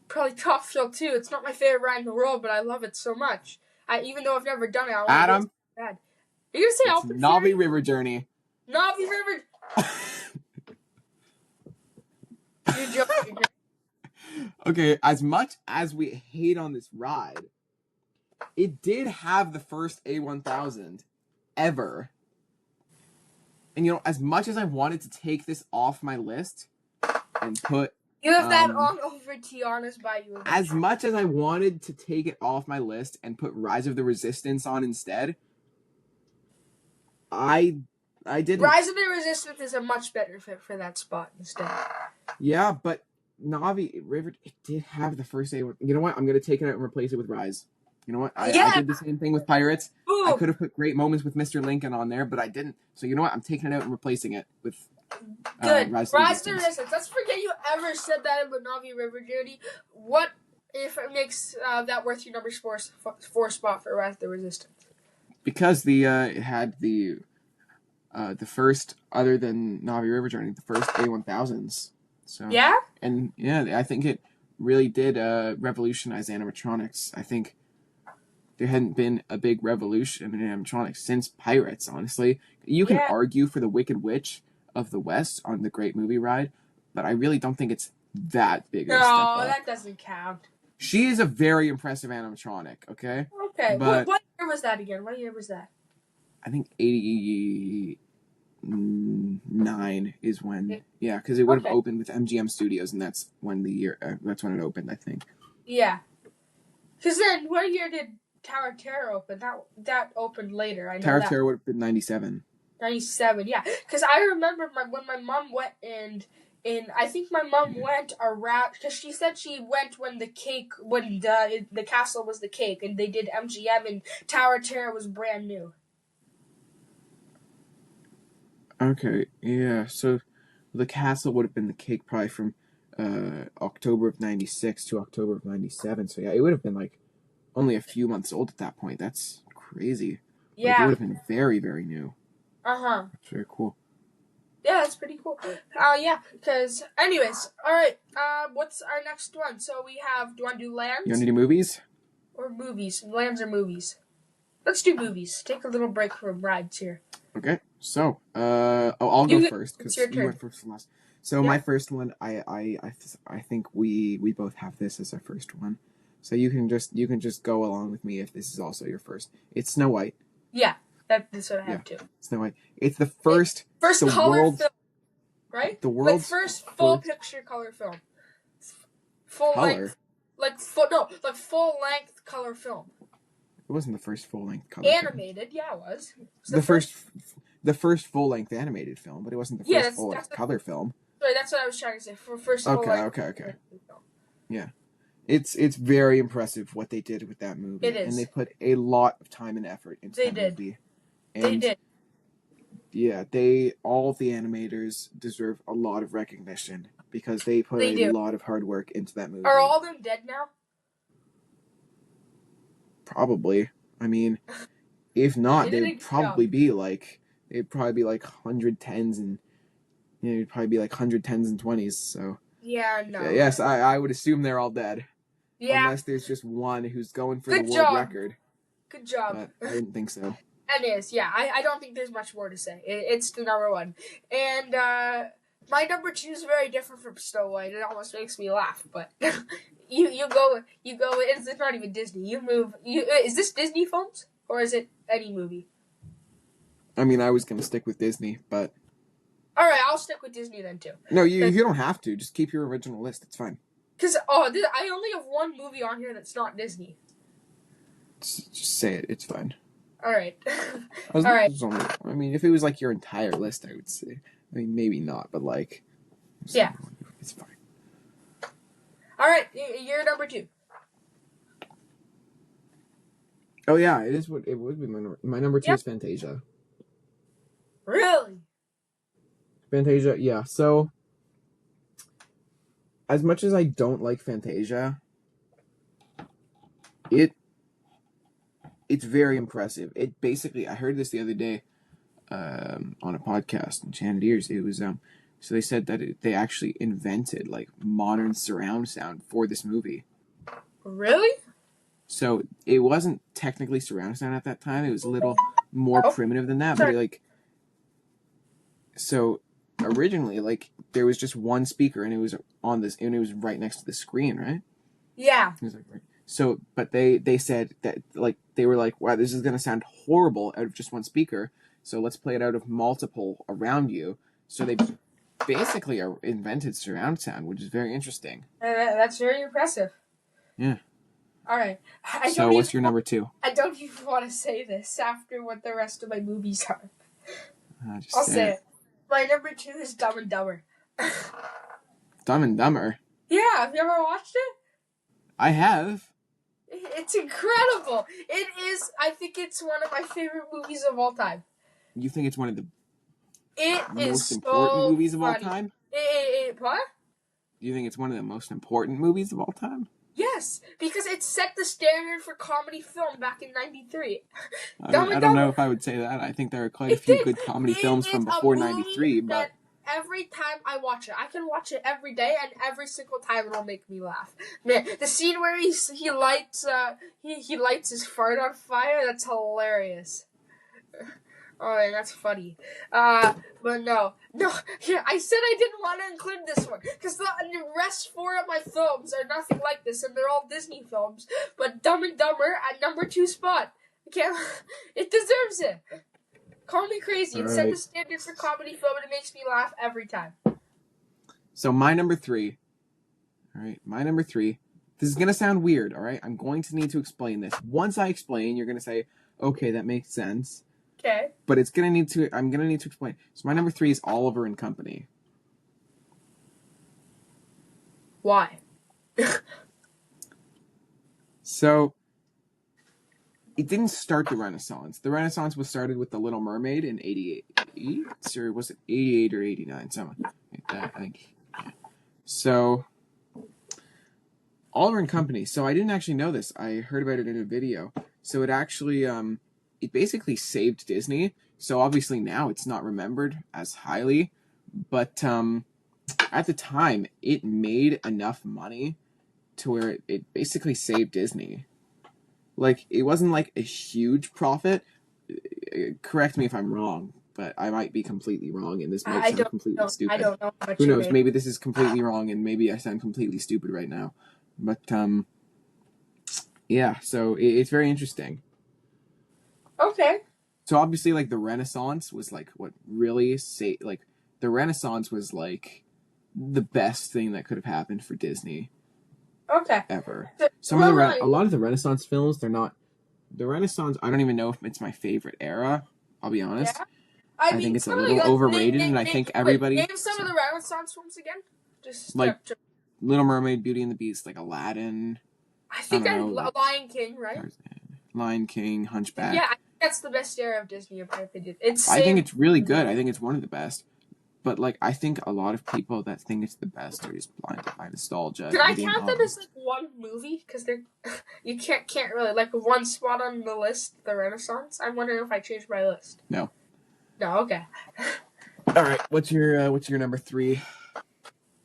Probably Top Thrill 2. It's not my favorite ride in the world, but I love it so much. Even though I've never done it, I want Adam, to do it so bad. Are you gonna say Alpine Navi River Journey. Navi River. You're joking. Okay, as much as we hate on this ride, it did have the first A1000 ever. And as much as I wanted to take this off my list and put. You have that on over Tiana's by you. As much as I wanted to take it off my list and put Rise of the Resistance on instead, I didn't. Rise of the Resistance is a much better fit for that spot instead. Yeah, but Navi River, it did have the first A. You know what? I'm going to take it out and replace it with Rise. You know what? I did the same thing with Pirates. Ooh. I could have put Great Moments with Mr. Lincoln on there, but I didn't. So you know what? I'm taking it out and replacing it with Good. Rise to Resistance. Let's forget you ever said that about Navi River Journey. What if it makes that worth your number 4 spot for Rise to Resistance? Because it had the first, other than Navi River Journey, the first A1000s. So yeah, and yeah, I think it really did revolutionize animatronics. I think there hadn't been a big revolution in animatronics since Pirates. Honestly, you can argue for the Wicked Witch of the West on the Great Movie Ride, but I really don't think it's that big of No, a step up. that doesn't count. She is a very impressive animatronic, okay? Okay. But What year was that again? What year was that? I think 89 is when, yeah, because it would have opened with MGM Studios, and that's when that's when it opened, I think. Yeah. Because then, what year did Tower of Terror open? That opened later. I know Tower of that. Terror would have been 97. 97, yeah. Because I remember when my mom went I think my mom went around, because she said she went when the castle was the cake, and they did MGM, and Tower of Terror was brand new. Okay, yeah, so the castle would have been the cake probably from October of 96 to October of 97, so yeah, it would have been like only a few months old at that point. That's crazy. Yeah. Like, it would have been very, very new. Uh-huh. That's very cool. Yeah, that's pretty cool. Yeah, because, anyways, alright, what's our next one? So we have, do you want to do lands? You want to do movies? Or movies? Lands or movies? Let's do movies. Take a little break from rides here. Okay, so, I'll go first, because you went first and last. So my first one, I think we both have this as our first one. So you can just go along with me if this is also your first. It's Snow White. Yeah, that's what I have too. Snow White. It's the first color film, right? The world's first full picture color film. Full color. length, full length color film. It wasn't the first full length color. Animated, film. Yeah, it was. The first full length animated film, but it wasn't the first full length color film. Sorry, that's what I was trying to say. For first full length. Okay. Yeah. It's very impressive what they did with that movie. It is. And they put a lot of time and effort into that movie. And they did. Yeah, all of the animators deserve a lot of recognition because they put a lot of hard work into that movie. Are all of them dead now? Probably. I mean, if not, they'd probably be like 110s and it'd probably be like 110s and 20s. So yeah, no. Yes, I would assume they're all dead. Yeah. Unless there's just one who's going for the world record. Good job. But I didn't think so. Anyways, yeah, I don't think there's much more to say. It's the number one. And my number two is very different from Snow White. It almost makes me laugh, but you go. It's not even Disney. Is this Disney films or is it any movie? I mean, I was gonna stick with Disney, but all right, I'll stick with Disney then too. No, you don't have to. Just keep your original list. It's fine. Because I only have one movie on here that's not Disney. Just say it. It's fine. All right. All right. I mean, if it was like your entire list, I would say. I mean, maybe not, but like. Yeah. It's fine. All right, you're number two. Oh yeah, it is. It would be my number two is Fantasia. Really? Fantasia, yeah. So, as much as I don't like Fantasia, it's very impressive. It basically, I heard this the other day on a podcast, Enchanted Ears. It was so they said that they actually invented like modern surround sound for this movie. Really? So it wasn't technically surround sound at that time. It was a little more primitive than that, but so originally, like, there was just one speaker, and it was and it was right next to the screen, right? Yeah. It was like, right. So, but they said that, like, they were like, wow, this is gonna sound horrible out of just one speaker, so let's play it out of multiple around you. So they basically invented surround sound, which is very interesting. That's very impressive. Yeah. All right. So what's your number two? I don't even want to say this after what the rest of my movies are. I'll say it. My number two is Dumb and Dumber. Dumb and Dumber? Yeah, have you ever watched it? I have. It's incredible. It is, I think it's one of my favorite movies of all time. You think it's one of the most important movies of all time? What? You think it's one of the most important movies of all time? Yes, because it set the standard for comedy film back in '93. I don't know if I would say that. I think there are quite a few good comedy films from before '93, but every time I watch it, I can watch it every day, and every single time it'll make me laugh. Man, the scene where he lights his fart on fire, that's hilarious. Oh, yeah, that's funny. But no. Yeah, I said I didn't want to include this one because the rest 4 of my films are nothing like this, and they're all Disney films. But Dumb and Dumber at number 2 spot. It deserves it. Call me crazy. It set the standard for comedy film, and it makes me laugh every time. So my number 3. All right, my number 3. This is gonna sound weird. All right, I'm going to need to explain this. Once I explain, you're gonna say, "Okay, that makes sense." Okay. But I'm gonna need to explain. So my number 3 is Oliver and Company. Why? So it didn't start the Renaissance. The Renaissance was started with The Little Mermaid in 88. Or was it 88 or 89? Something like that, I think. Yeah. So Oliver and Company. So I didn't actually know this. I heard about it in a video. So it actually it basically saved Disney. So obviously now it's not remembered as highly, but at the time it made enough money to where it basically saved Disney. Like, it wasn't like a huge profit. Correct me if I'm wrong, but I might be completely wrong, and this might sound completely stupid. I don't know. Who knows? Maybe this is completely wrong, and maybe I sound completely stupid right now. But yeah. So it's very interesting. Okay. So obviously, like, the Renaissance was like what really the Renaissance was like the best thing that could have happened for Disney. Okay. Ever. A lot of the Renaissance films, they're not. The Renaissance, I don't even know if it's my favorite era. I'll be honest. Yeah. I think it's a little overrated, and I think everybody. Name some of the Renaissance films again. Just like Little Mermaid, Beauty and the Beast, like Aladdin. I think Lion King, right? Lion King, Hunchback. Yeah, I think that's the best era of Disney, in my opinion. I think it's really good. I think it's one of the best. But, like, I think a lot of people that think it's the best are just blinded by nostalgia. Can I count that as, like, one movie? Because you can't really, like, one spot on the list, the Renaissance. I'm wondering if I changed my list. No. No, okay. All right, what's your number 3?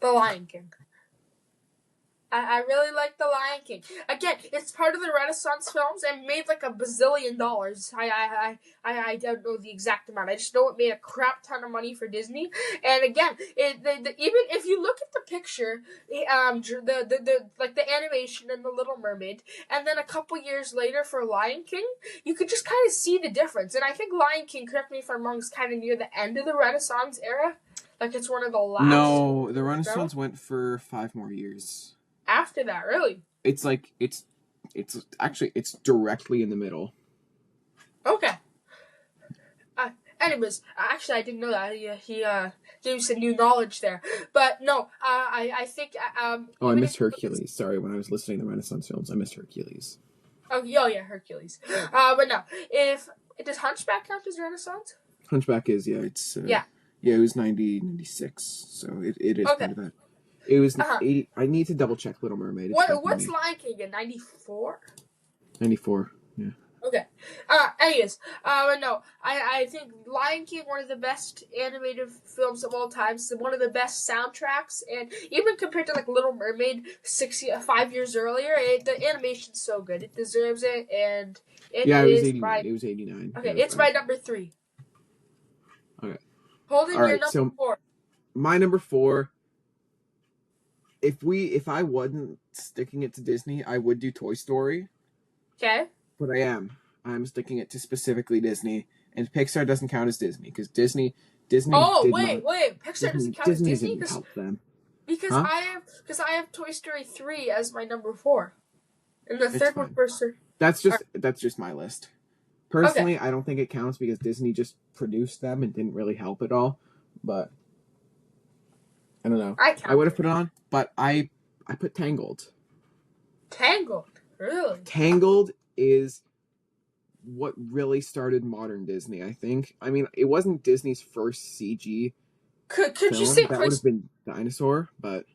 The Lion King. I really like The Lion King. Again, it's part of the Renaissance films and made like $1 bazillion. I don't know the exact amount. I just know it made a crap ton of money for Disney. And again, even if you look at the picture, the animation in The Little Mermaid, and then a couple years later for Lion King, you could just kind of see the difference. And I think Lion King, correct me if I'm wrong, is kind of near the end of the Renaissance era. Like it's one of the last. No, the Renaissance went for 5 more years. After that, really? It's like it's directly in the middle. Okay. Anyways, actually, I didn't know that. He gave some new knowledge there. But no, I think I missed Hercules. Sorry, when I was listening to Renaissance films, I missed Hercules. Oh yeah, Hercules. But no, does Hunchback count as Renaissance? Hunchback is yeah, it was 96, so it is part of that. It was 80. I need to double check Little Mermaid. What's Lion King in 94? 94. Yeah. Okay. Anyways, no, I think Lion King, one of the best animated films of all time, one of the best soundtracks, and even compared to like Little Mermaid 5 years earlier, the animation's so good. It deserves it, and it was 89. It was 89. Okay, it's my number 3. Okay. Holden, your number 4. My number 4. If I wasn't sticking it to Disney, I would do Toy Story. Okay. But I'm sticking it to specifically Disney, and Pixar doesn't count as Disney because Disney. Oh wait, Pixar doesn't count as Disney didn't help them. Because I have Toy Story 3 as my number 4, and the third one first. That's just my list. Personally, I don't think it counts because Disney just produced them and didn't really help at all. But I don't know. I would have put it on, but I put Tangled. Tangled? Really? Tangled is what really started modern Disney, I think. I mean, it wasn't Disney's first CG Could film. You say that would have been Dinosaur, but...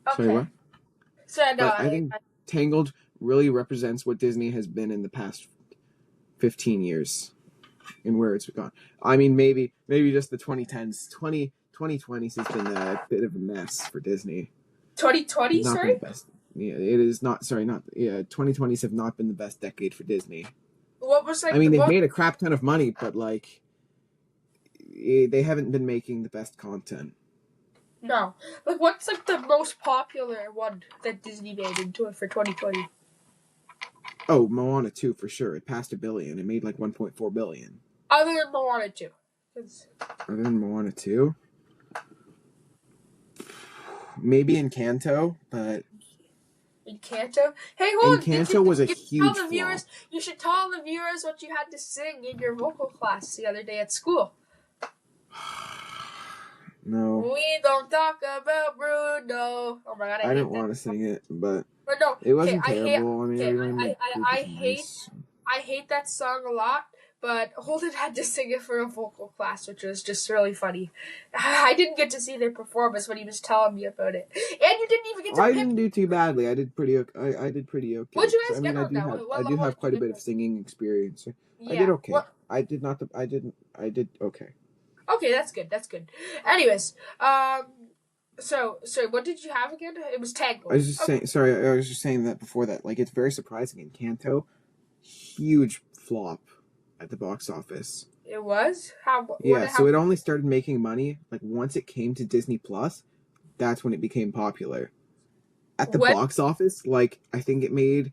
Okay. Sorry, what? So, no, I think Tangled really represents what Disney has been in the past 15 years and where it's gone. I mean, maybe just the 2010s. 2020s has been a bit of a mess for Disney. 2020, not sorry? Been the best. Yeah, it is not. Sorry, not. Yeah, 2020s have not been the best decade for Disney. What what was like? I mean, they've made a crap ton of money, but like, they haven't been making the best content. No, like what's like the most popular one that Disney made into it for 2020? Oh, Moana 2 for sure. It passed $1 billion. It made like 1.4 billion. Other than Moana 2. Other than Moana 2? Maybe Encanto, but... Encanto? Hey, hold on. Encanto was a huge flop. You should tell the viewers what you had to sing in your vocal class the other day at school. No. We don't talk about Bruno. Oh my god, I didn't want to sing it, but no, it wasn't terrible. I hate that song a lot, but Holden had to sing it for a vocal class, which was just really funny. I didn't get to see their performance when he was telling me about it, and you didn't even get to. I didn't do too badly. I did pretty. I did pretty okay. What'd you guys get on that? I do have quite a bit of singing experience. Yeah. I did okay. I did not. I did okay. Okay, that's good. That's good. Anyways, so what did you have again? It was Tangled. I was just saying. Sorry, I was just saying that before that. Like, it's very surprising. Encanto, huge flop at the box office. It was? So it only started making money like once it came to Disney Plus. That's when it became popular. At the box office, like I think it made.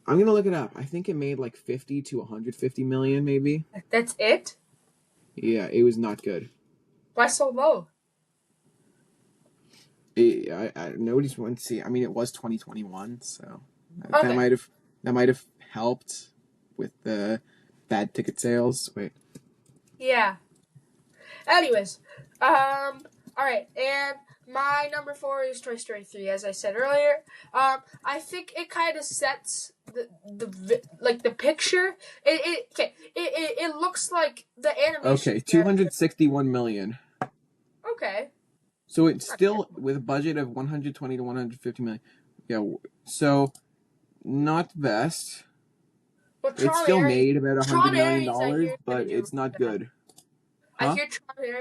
I'm gonna look it up. I think it made like 50 to 150 million, maybe. That's it. Yeah, it was not good. Why so low? Nobody's wanting to see. I mean, it was 2021, so that might have helped with the bad ticket sales. Wait. Yeah. Anyways, all right, and my number 4 is Toy Story 3, as I said earlier. I think it kind of sets the picture. It looks like the animation. Okay, 261 million. Okay. So it's still with a budget of 120 to 150 million. Yeah, so not the best. Well, it's still made about $100 million, but it's not good. Huh?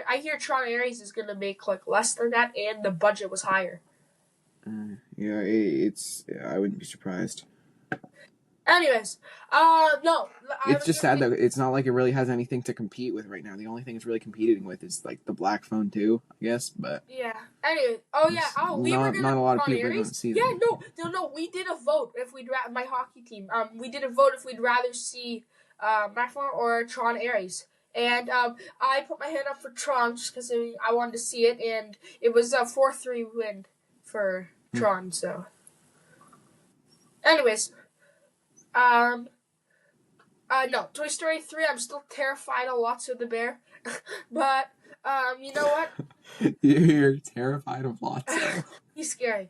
I hear Tron Ares is gonna make like less than that, and the budget was higher. I wouldn't be surprised. Anyways, no. It's just sad that it's not like it really has anything to compete with right now. The only thing it's really competing with is like the Black Phone 2, I guess. But yeah. Anyway, not a lot of people don't see that. Yeah, no. We did a vote if we'd my hockey team. We did a vote if we'd rather see Black Phone or Tron Ares. And I put my hand up for Tron just because I wanted to see it, and it was a 4-3 win for Tron. So, anyways, no, Toy Story 3. I'm still terrified of Lotso the bear, but you know what? You're terrified of Lotso. He's scary.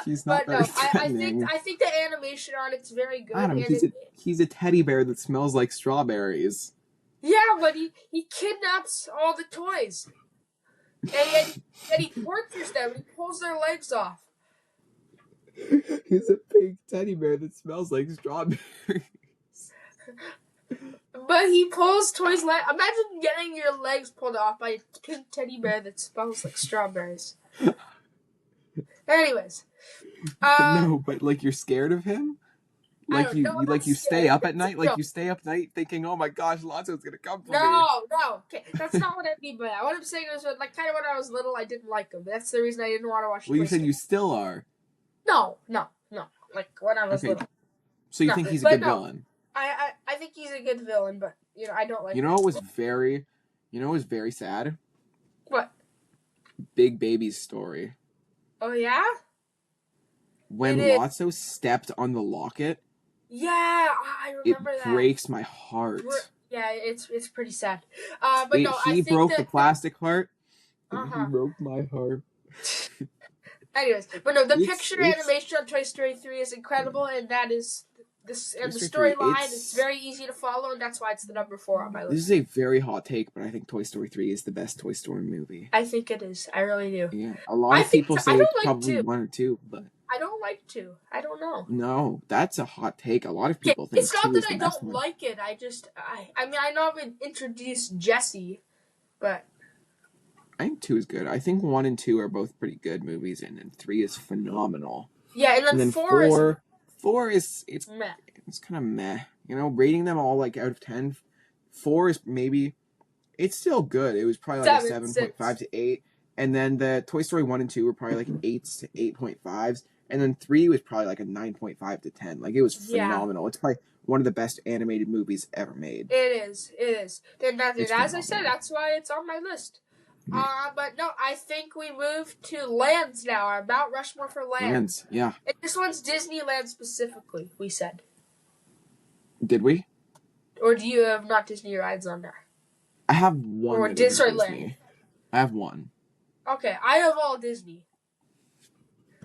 He's not very threatening. I think the animation on it's very good. Adam, he's a teddy bear that smells like strawberries. Yeah, but he kidnaps all the toys. And he tortures them and he pulls their legs off. He's a pink teddy bear that smells like strawberries. But he pulls toys' legs. Imagine getting your legs pulled off by a pink teddy bear that smells like strawberries. Anyways. No, but like you're scared of him? Like you stay up at night? Like you stay up night thinking, oh my gosh, Lotso's gonna come for me. No. Okay, that's not what I mean by that. What I'm saying is, like, kind of when I was little, I didn't like him. That's the reason I didn't want to watch. Well, you said you still are. No. Like when I was little. So you think he's a good villain? I think he's a good villain, but I don't like. You know what was very sad? What? Big Baby's story. Oh yeah. When Lotso stepped on the locket. Yeah, I remember that. It breaks my heart. Yeah, it's pretty sad. He broke the plastic heart. And he broke my heart. Anyways, but no, the picture animation on Toy Story 3 is incredible, and that is this, and the storyline is very easy to follow, and that's why it's the number 4 on my list. This is a very hot take, but I think Toy Story 3 is the best Toy Story movie. I think it is. I really do. Yeah, a lot of people say it's probably 1 or 2, but I don't like 2. I don't know. No, that's a hot take. A lot of people think it's not that I don't like it. I just, I mean, I know I've introduced Jessie, but I think 2 is good. I think 1 and 2 are both pretty good movies, and then 3 is phenomenal. Yeah, and then 4 is it's meh. It's kind of meh. rating them all like out of 10, 4 is maybe, it's still good. It was probably like a 7.5 to 8. And then the Toy Story 1 and 2 were probably like 8s to 8.5s. And then 3 was probably like a 9.5 to 10. Like, it was phenomenal. It's probably one of the best animated movies ever made. It is. Then as I said, that's why it's on my list. But no, I think we move to lands now. Our Mount Rushmore for lands. Yeah. And this one's Disneyland specifically, we said. Did we? Or do you have not Disney rides on there? I have one. Or Disneyland. I have one. Okay, I have all Disney.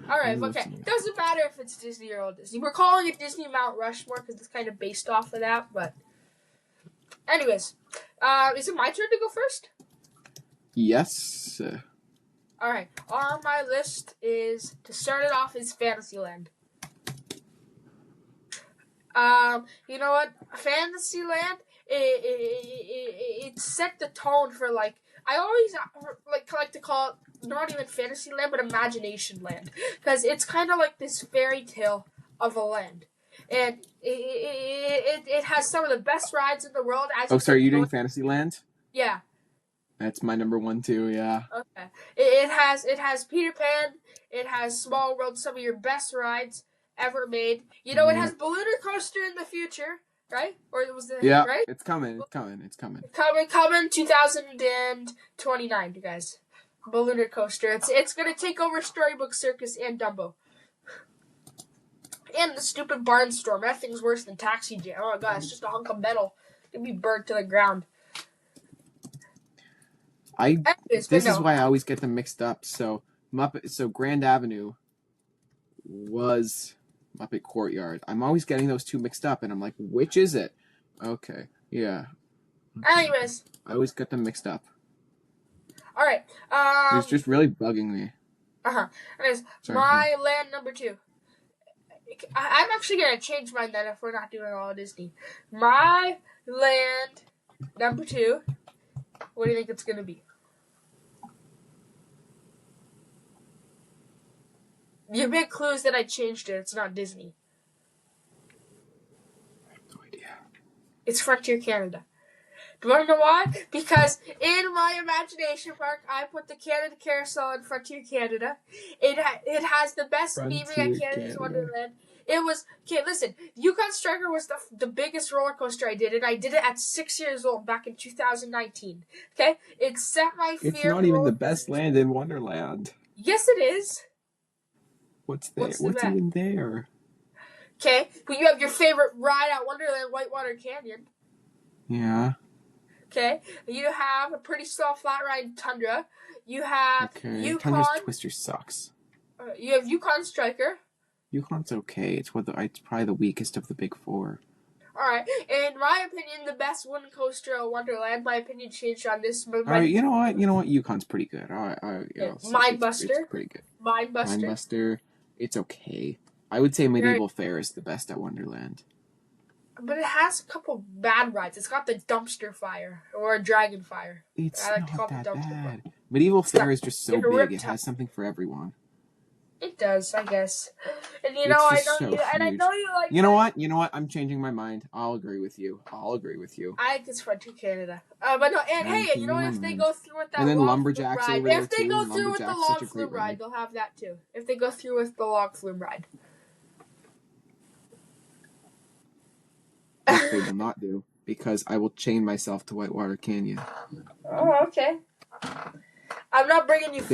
Alright, okay. Doesn't matter if it's Disney or all Disney. We're calling it Disney Mount Rushmore because it's kind of based off of that, but... Anyways, is it my turn to go first? Yes. Alright, on my list is, to start it off, is Fantasyland. You know what? Fantasyland, it set the tone for, like, I always like to call it not even Fantasyland, but Imagination Land, because it's kind of like this fairy tale of a land, and it has some of the best rides in the world. Sorry, you doing Fantasyland? Yeah. That's my number one too. Yeah. Okay. It has Peter Pan. It has Small World. Some of your best rides ever made. It has Ballooner Coaster in the future. Right? Or was it right? It's coming. Coming 2029, you guys. Ballooner Coaster. It's gonna take over Storybook Circus and Dumbo. And the stupid Barnstorm. That thing's worse than Taxi Jam. Oh my god, it's just a hunk of metal. It'd be burnt to the ground. This is why I always get them mixed up. So Grand Avenue was Muppet Courtyard. I'm always getting those two mixed up, and I'm like, which is it? Okay, yeah. Anyways, I always get them mixed up. All right. It's just really bugging me. Anyways, my land number 2. I'm actually gonna change mine then if we're not doing all Disney. My land number 2. What do you think it's gonna be? Your big clue is that I changed it. It's not Disney. I have no idea. It's Frontier Canada. Do you want to know why? Because in my imagination park, I put the Canada Carousel in Frontier Canada. It has the best theming at Canada's Wonderland. It was... Okay, listen. Yukon Striker was the biggest roller coaster I did, and I did it at 6 years old back in 2019. Okay? It set my fear... It's not even the best land in Wonderland. Yes, it is. What's there? What's even there? Okay, but you have your favorite ride at Wonderland, Whitewater Canyon. Yeah. Okay, you have a pretty soft flat ride Tundra. You have Yukon. Tundra's Twister sucks. You have Yukon Striker. Yukon's okay. It's probably the weakest of the big 4. Alright, in my opinion, the best wooden coaster at Wonderland. My opinion changed on this. Alright, you know what? Yukon's pretty good. Alright, Mindbuster. It's pretty good. Mindbuster. It's okay. I would say Medieval Fair is the best at Wonderland. But it has a couple bad rides. It's got the Dumpster Fire or Dragon Fire. It's not that bad. Medieval Fair is just so big. It has something for everyone. It does, I guess. And I know you like. You know what? I'm changing my mind. I'll agree with you. I think it's Frontier Canada. But no, and hey, you know what? If they go through with that, and then Lumberjacks ride, over there if they too. go through with the log flume ride, they'll have that too. If they go through with the log flume ride. Which they will not do, because I will chain myself to Whitewater Canyon. Oh, okay. I'm not bringing you food.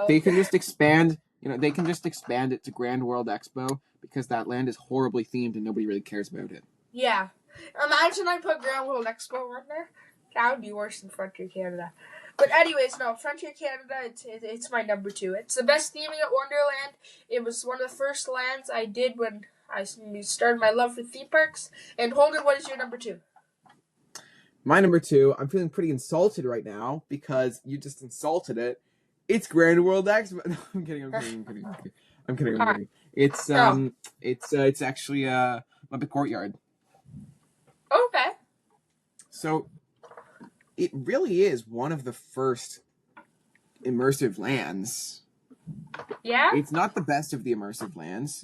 They can just expand. They can just expand it to Grand World Expo, because that land is horribly themed and nobody really cares about it. Yeah. Imagine I put Grand World Expo on there. That would be worse than Frontier Canada. But anyways, no, Frontier Canada, it's my number 2. It's the best theming at Wonderland. It was one of the first lands I did when I started my love for theme parks. And Holden, what is your number 2? My number 2, I'm feeling pretty insulted right now because you just insulted it. It's Grand World Expo. No, I'm kidding. It's actually Muppet Courtyard. Okay. So it really is one of the first immersive lands. Yeah. It's not the best of the immersive lands,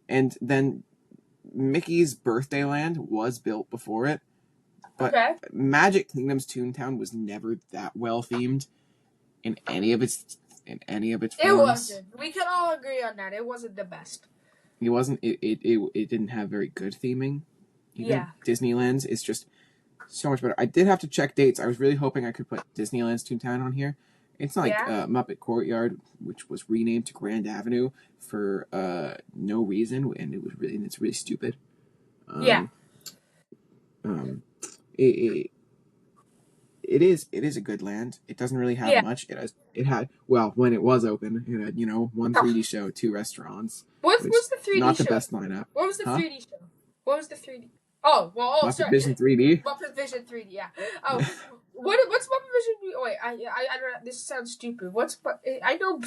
and then Mickey's Birthday Land was built before it, but Magic Kingdom's Toontown was never that well themed in any of its forms. It wasn't. We can all agree on that. It wasn't the best. It wasn't. It didn't have very good theming. Disneyland's is just so much better. I did have to check dates. I was really hoping I could put Disneyland's Toontown on here. It's not like Muppet Courtyard, which was renamed to Grand Avenue for no reason, and it's really stupid. It is a good land. It doesn't really have much. It had when it was open, it had one 3D show, 2 restaurants. What's the 3D show? Not the best lineup. What was the 3D show? What was the 3D? Muppet Vision 3D. Muppet Vision 3D. Yeah. Oh, what's Muppet Vision 3D? Oh wait, I don't know. This sounds stupid. I know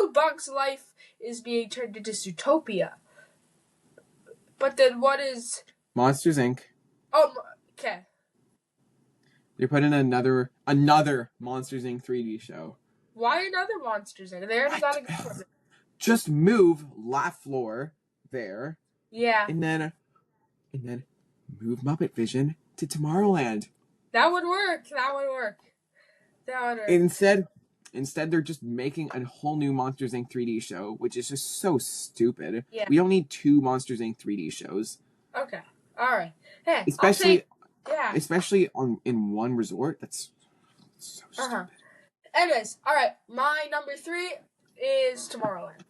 Bugs Life is being turned into Zootopia. But then what is Monsters Inc. Oh, okay. They're putting another Monsters Inc. 3D show. Why another Monsters Inc.? They already got a good one. Just move La Fleur there. Yeah. And then move Muppet Vision to Tomorrowland. That would work. Instead, they're just making a whole new Monsters Inc. 3D show, which is just so stupid. Yeah. We don't need 2 Monsters Inc. 3D shows. Okay. All right. Hey, especially in one resort. That's so stupid. Anyways, all right. My number 3 is Tomorrowland.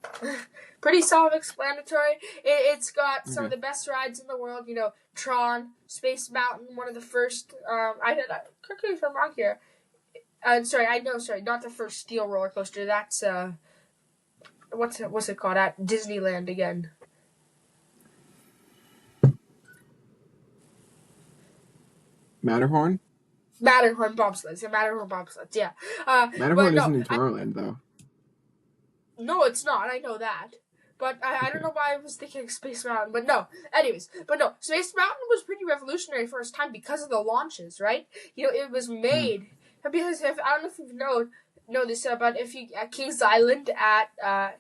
Pretty self-explanatory. It's got some of the best rides in the world. Tron, Space Mountain, one of the first. Correct me if I'm wrong here. Sorry, not the first steel roller coaster. That's what's it called at Disneyland again? Matterhorn bobsleds. Yeah. Matterhorn isn't in Tomorrowland though. No, it's not. I know that. But I don't know why I was thinking Space Mountain. But no. Anyways. Space Mountain was pretty revolutionary for its time because of the launches, right? It was made because I don't know if you know this, but if you at Kings Island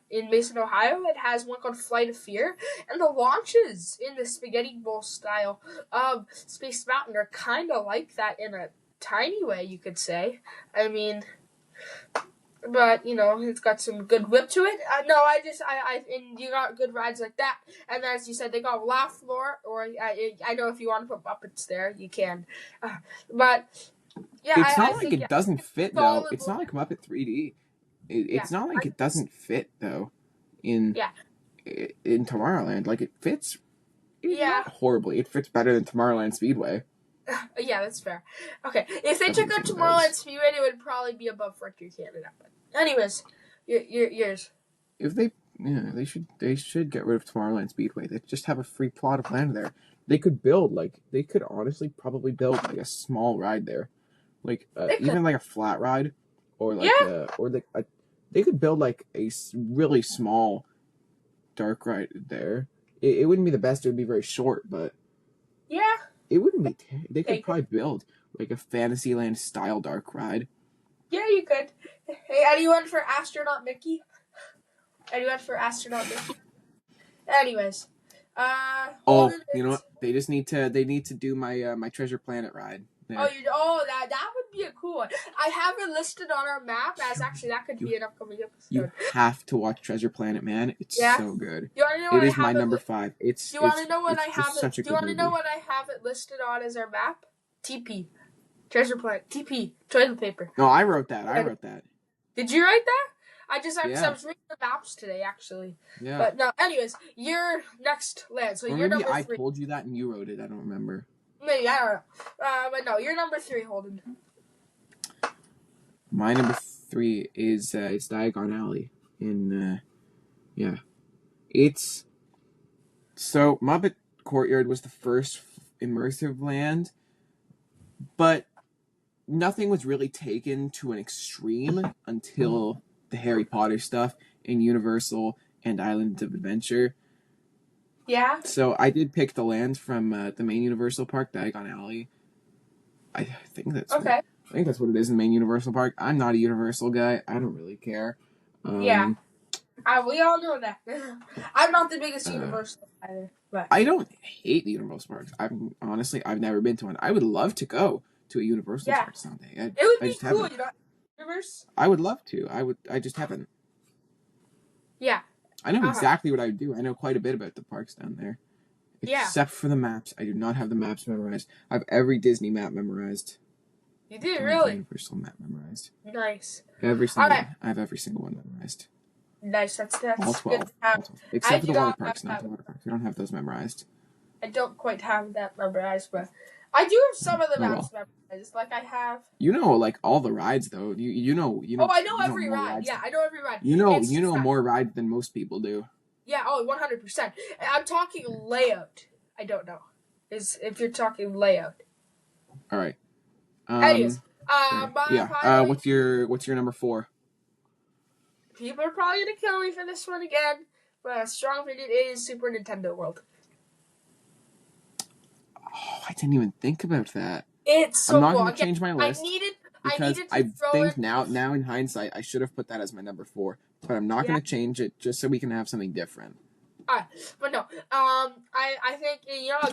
in Mason, Ohio, it has one called Flight of Fear, and the launches in the spaghetti bowl style of Space Mountain are kind of like that in a tiny way, you could say. I mean. But, it's got some good whip to it. And you got good rides like that. And as you said, they got La Fleur, or I know if you want to put Muppets there, you can. But, yeah. It's not like it doesn't fit, though. It's not like Muppet 3D. It's not like it doesn't fit, though, in Tomorrowland. Like, it fits not horribly. It fits better than Tomorrowland Speedway. Yeah, that's fair. Okay, if they took out Tomorrowland Speedway, it would probably be above Frontier Canada. But anyways, yours. If they should get rid of Tomorrowland Speedway. They just have a free plot of land there. They could honestly probably build like a small ride there, like even like a flat ride, or like they could build like a really small dark ride there. It wouldn't be the best. It would be very short, but it wouldn't be. They could probably build like a Fantasyland style dark ride. Yeah, you could. Hey, anyone for Astronaut Mickey? Anyways, you know what? They need to do my Treasure Planet ride. There. That would be a cool one. I have it listed on our map as actually that could be an upcoming episode. You have to watch Treasure Planet, man. It's so good. You want to know it is my number 5. Do you want to know what I have it? Do you want to know what I have it listed on as our map? TP, Treasure Planet. TP, toilet paper. No, I wrote that. Did you write that? I was reading the maps today, actually. Yeah. But no, anyways, your next land. So you're number 3. I told you that and you wrote it. I don't remember. Maybe, I don't know. But no, you're number 3, Holden. My number 3 is it's Diagon Alley It's so Muppet Courtyard was the first immersive land, but nothing was really taken to an extreme until the Harry Potter stuff in Universal and Islands of Adventure. Yeah. So I did pick the land from the main Universal Park, Diagon Alley. I think that's okay. I think that's what it is in the main Universal Park. I'm not a Universal guy. I don't really care. We all know that. I'm not the biggest Universal either. But I don't hate the Universal parks. I've never been to one. I would love to go to a Universal yeah, park someday. it would I be just cool, haven't. you know. Universe. I would love to. I just haven't. Yeah. I know Uh huh. exactly what I would do. I know quite a bit about the parks down there. Yeah. Except for the maps. I do not have the maps memorized. I have every Disney map memorized. You did Don't have the really Universal map memorized. nice. Every All single right. one. I have every single one memorized. Nice. All That's good 12. to have. All 12. I Except for do the water not have parks, not that. the water parks. I don't have those memorized. I don't quite have that memorized, but I do have some of the Oh maps well. memorized. Like I have. You know, like all the rides though. Oh, I know You know every more ride. rides. Yeah, I know every ride. It's You just know that. more rides than most people do. Yeah. Oh, 100%. I'm talking layout. I don't know. Is if you're talking layout. All right. Anyways, Right. my Yeah. finally, What's your number 4? people are probably gonna kill me for this one again, but a strong opinion is Super Nintendo World. Oh, I didn't even think about that. It's I'm so not cool. going to Again, change my I list needed, I because needed to I throw in. think now in hindsight I should have put that as my number 4, but I'm not Yeah. going to change it just so we can have something different. But no, I think,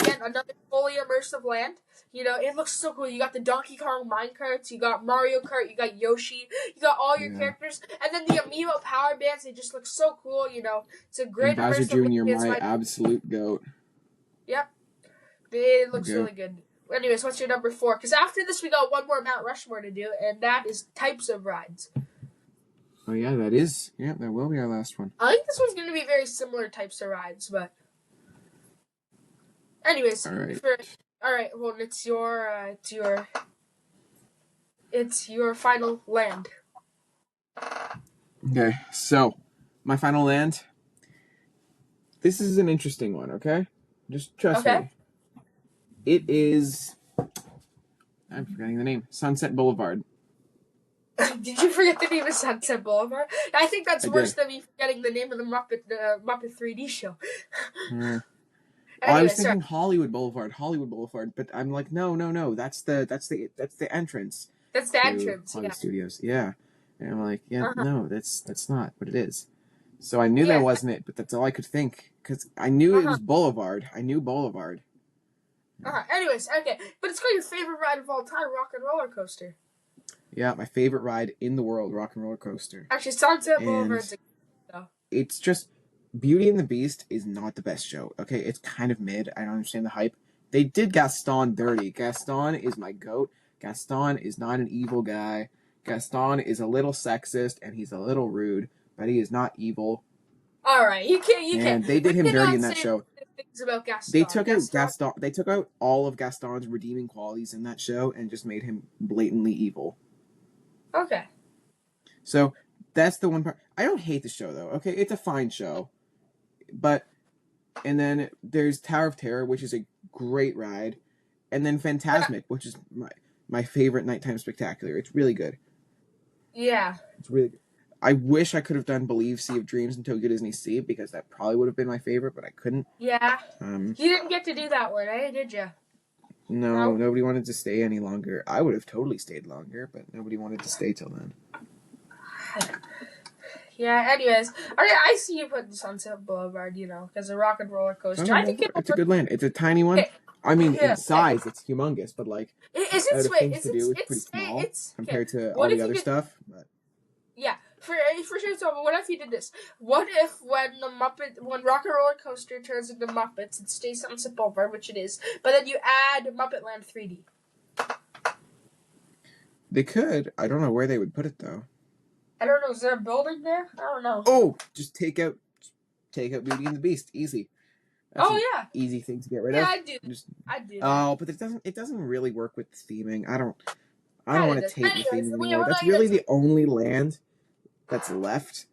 again, another fully immersive land. It looks so cool. You got the Donkey Kong minecarts, you got Mario Kart, you got Yoshi, you got all your characters, and then the Amiibo power bands. They just look so cool. It's a And great Bowser immersive Jr., land. my absolute goat. Yep, it looks Goat. really good. Anyways, what's your number 4? Because after this, we got one more Mount Rushmore to do, and that is types of rides. Oh yeah, that will be our last one. I think this one's going to be very similar types of rides, but anyways, All right. Well, it's your final land. Okay, so my final land. This is an interesting one. Okay, just trust me. It is. I'm forgetting the name. Sunset Boulevard. Did you forget the name of Sunset Boulevard? I think that's worse did. than me forgetting the name of the Muppet 3D show. I Anyway, was thinking Hollywood Boulevard, but I'm like, no. That's the entrance. That's the to entrance. Hollywood Yeah. Studios. Yeah, and I'm like, yeah, Uh-huh. no, that's not what it is. So I knew Yeah. that wasn't it, but that's all I could think because I knew it Uh-huh. was Boulevard. I knew Boulevard. Anyways, okay, but it's got your favorite ride of all time, Rock and Roller Coaster. Yeah, my favorite ride in the world, Rock and Roller Coaster. Actually, Sunset And Boulevard's it's just Beauty and the Beast is not the best show. Okay, it's kind of mid. I don't understand the hype. They did Gaston dirty. Gaston is my goat. Gaston is not an evil guy. Gaston is a little sexist and he's a little rude, but he is not evil. All right, you can't. And they did him dirty in that show. Things about Gaston. They took out Gaston. They took out all of Gaston's redeeming qualities in that show and just made him blatantly evil. Okay. So that's the one part. I don't hate the show though. Okay, it's a fine show, and then there's Tower of Terror, which is a great ride, and then Fantasmic, which is my favorite nighttime spectacular. It's really good. Yeah. It's really good. I wish I could have done Believe Sea of Dreams and Tokyo Disney Sea because that probably would have been my favorite, but I couldn't. Yeah. You didn't get to do that one, did you? No, nobody wanted to stay any longer. I would have totally stayed longer, but nobody wanted to stay till then. Yeah, anyways. I see you putting Sunset Boulevard, because a Rock and Roller Coaster. I think it's a good land. It's a tiny one. Okay. I mean, in size, it's humongous, but like, it's pretty small compared to all the other stuff. But. Yeah, for sure. So, what if you did this? What if when Rock and Roller Coaster turns into Muppets, it stays Sunset Boulevard, which it is, but then you add Muppet Land 3D? They could. I don't know where they would put it though. I don't know. Is there a building there? I don't know. Oh, just take out Beauty and the Beast. Easy. That's yeah. Easy thing to get rid of. Yeah, I do. Oh, but it doesn't really work with the theming. I don't want to take the theming anymore. That's really the only land that's left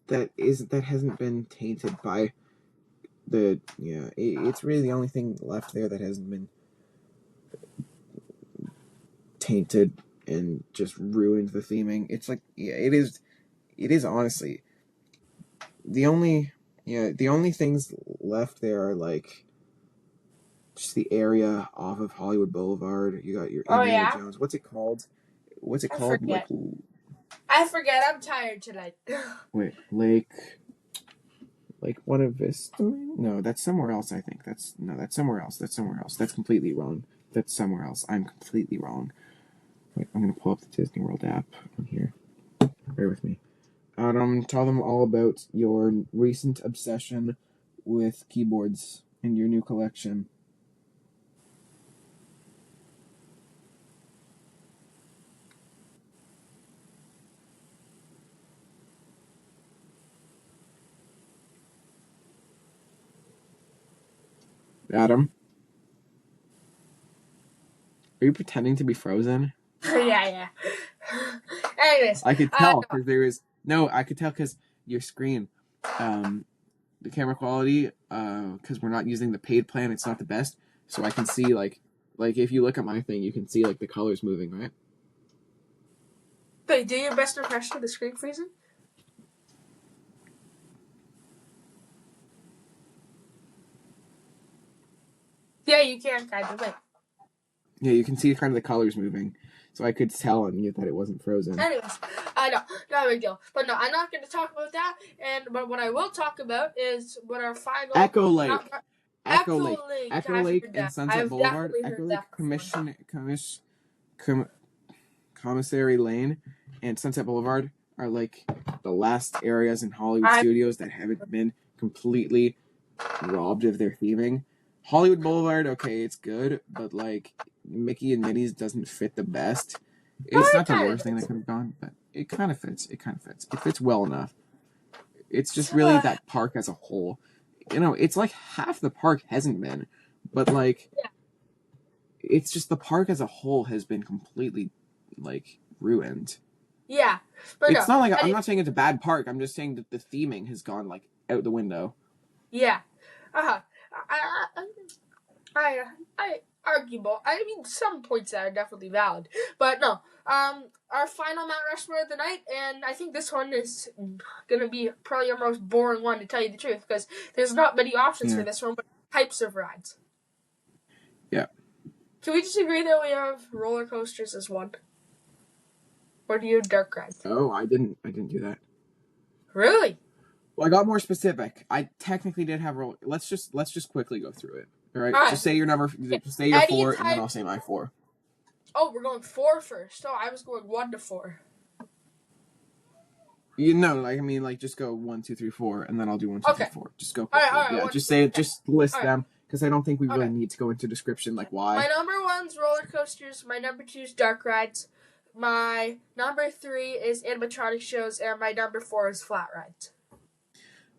that hasn't been tainted by it's really the only thing left there that hasn't been tainted and just ruined the theming. It's like it is honestly the only things left there are like just the area off of Hollywood Boulevard. You got your Indiana Jones. What's it called? Forget. I forget. I'm tired tonight. Wait, Lake. like one of this. No, that's somewhere else. I think that's somewhere else. That's somewhere else. That's completely wrong. That's somewhere else. I'm completely wrong. Wait, I'm gonna pull up the Disney World app on here. Bear with me. Tell them all about your recent obsession with keyboards and your new collection. Adam, are you pretending to be frozen? Yeah. Anyways, I could tell because I could tell because your screen, the camera quality, because we're not using the paid plan, it's not the best. So I can see like if you look at my thing, you can see like the colors moving, right? Wait, do your best impression of the screen freezing? Yeah, you can kind of. Wait. Yeah, you can see kind of the colors moving. So I could tell on you that it wasn't frozen. Anyways, I know, not a big deal. But no, I'm not going to talk about that. But what I will talk about is what our final Echo Lake. Echo Lake and Sunset Boulevard. Echo Lake Commissary Lane and Sunset Boulevard are like the last areas in Hollywood studios that haven't been completely robbed of their theming. Hollywood Boulevard, okay, it's good, but like Mickey and Minnie's doesn't fit the best. It's not the worst thing that could have gone, but it kind of fits. It fits well enough. It's just really that park as a whole. It's like half the park hasn't been, but like, it's just the park as a whole has been completely like ruined. Yeah, but it's not like I'm not saying it's a bad park. I'm just saying that the theming has gone like out the window. Yeah, I arguable. I mean, some points that are definitely valid, but no. Our final Mount Rushmore of the night, and I think this one is gonna be probably our most boring one to tell you the truth, because there's not many options for this one, but types of rides. Yeah. Can we just agree that we have roller coasters as one? Or do you have dark rides? Oh, I didn't do that. Really? Well, I got more specific. I technically did have roller. Let's just quickly go through it. All right. Just say your number. Just say your 4, and then I'll say my 4. Oh, we're going 4 first. Oh, I was going 1 to 4. Just go 1, 2, 3, 4, and then I'll do 1, 2, 3, 4. Just go. All right. Yeah, just list them, because I don't think we really need to go into description like why. My number 1's roller coasters. My number 2's dark rides. My number 3 is animatronic shows, and my number 4 is flat rides.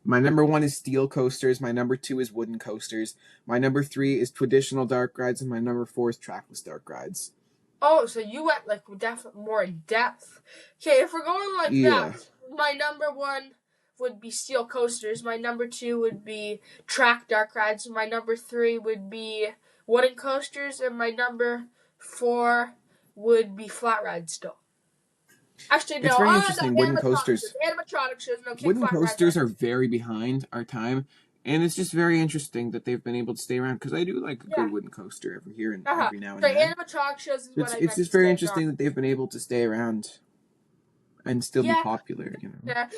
My number 1 is steel coasters. My number 2 is wooden coasters. My number 3 is traditional dark rides, and my number 4 is trackless dark rides. Oh, so you went like definitely more in depth. Okay, if we're going like that, my number 1 would be steel coasters. My number 2 would be track dark rides. My number 3 would be wooden coasters, and my number 4 would be flat rides still. Actually, no. It's very interesting. Wooden coasters. Animatronic shows. No, wooden coasters are very behind our time, and it's just very interesting that they've been able to stay around, because I do like a good wooden coaster every now and then. Animatronic shows is what it's just very interesting that they've been able to stay around and still be popular. Yeah,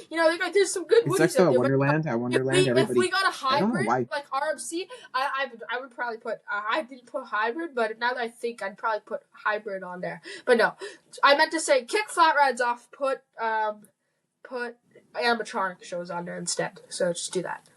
there's some good. It's like the Wonderland. If we got a hybrid like RMC, I would probably put. I didn't put hybrid, but now that I think, I'd probably put hybrid on there. But no, I meant to say kick flat rides off. Put animatronic shows on there instead. So just do that.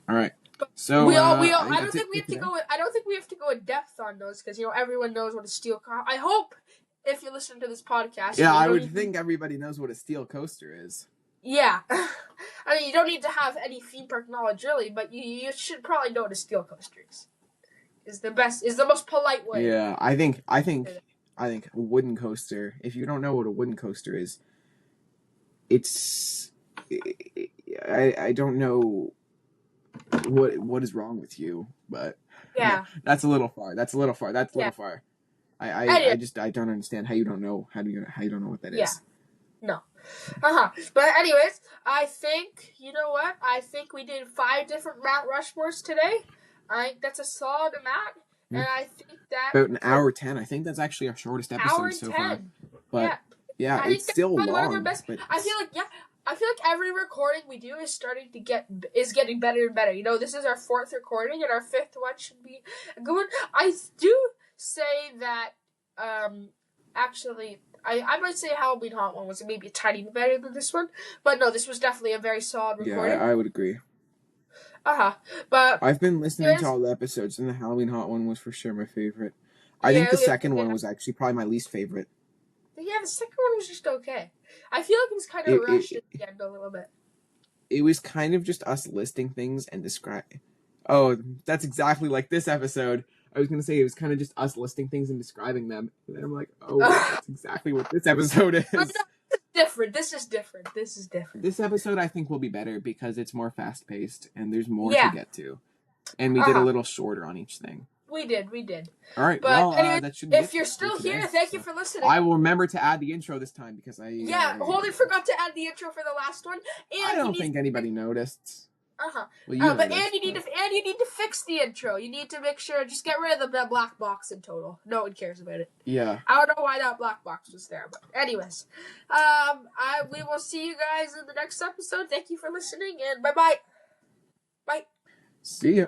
All right. So I don't think we have to go. I don't think we have to go in depth on those, because everyone knows what a steel car. I hope, if you listen to this podcast. Yeah, I would think everybody knows what a steel coaster is. Yeah. I mean, you don't need to have any theme park knowledge, really, but you should probably know what a steel coaster is. Is the most polite way. Yeah, I think a wooden coaster, if you don't know what a wooden coaster is, I don't know what is wrong with you, but yeah, that's a little far. That's a little far. I don't understand how you don't know what that is. No. But anyways, I think, you know what? I think we did 5 different Mount Rushmores today. I think that's a solid amount. And I think that about an hour 10. I think that's actually our shortest episode so far. But yeah, it's still long. But I feel like I feel like every recording we do is getting better and better. You know, this is our 4th recording, and our 5th one should be a good one. I do say that, actually, I might say Halloween Haunt one was maybe a tiny bit better than this one, but no, this was definitely a very solid recording. Yeah, I would agree. But I've been listening to all the episodes, and the Halloween Haunt one was for sure my favorite. I think the second one was actually probably my least favorite. Yeah, the second one was just okay. I feel like it was kind of rushed at the end a little bit. It was kind of just us listing things and describing. Oh, that's exactly like this episode. I was going to say it was kind of just us listing things and describing them. And then I'm like, oh, that's exactly what this episode is. No, This is different. This episode, I think, will be better because it's more fast-paced and there's more to get to. And we did a little shorter on each thing. We did. All right, but well, anyway, that should be if you're still here, thank you for listening. I will remember to add the intro this time because Holden forgot to add the intro for the last one. And I don't think anybody noticed. Well, but you need to fix the intro. You need to make sure, just get rid of the black box in total. No one cares about it. Yeah. I don't know why that black box was there, but anyways, we will see you guys in the next episode. Thank you for listening, and bye. See ya.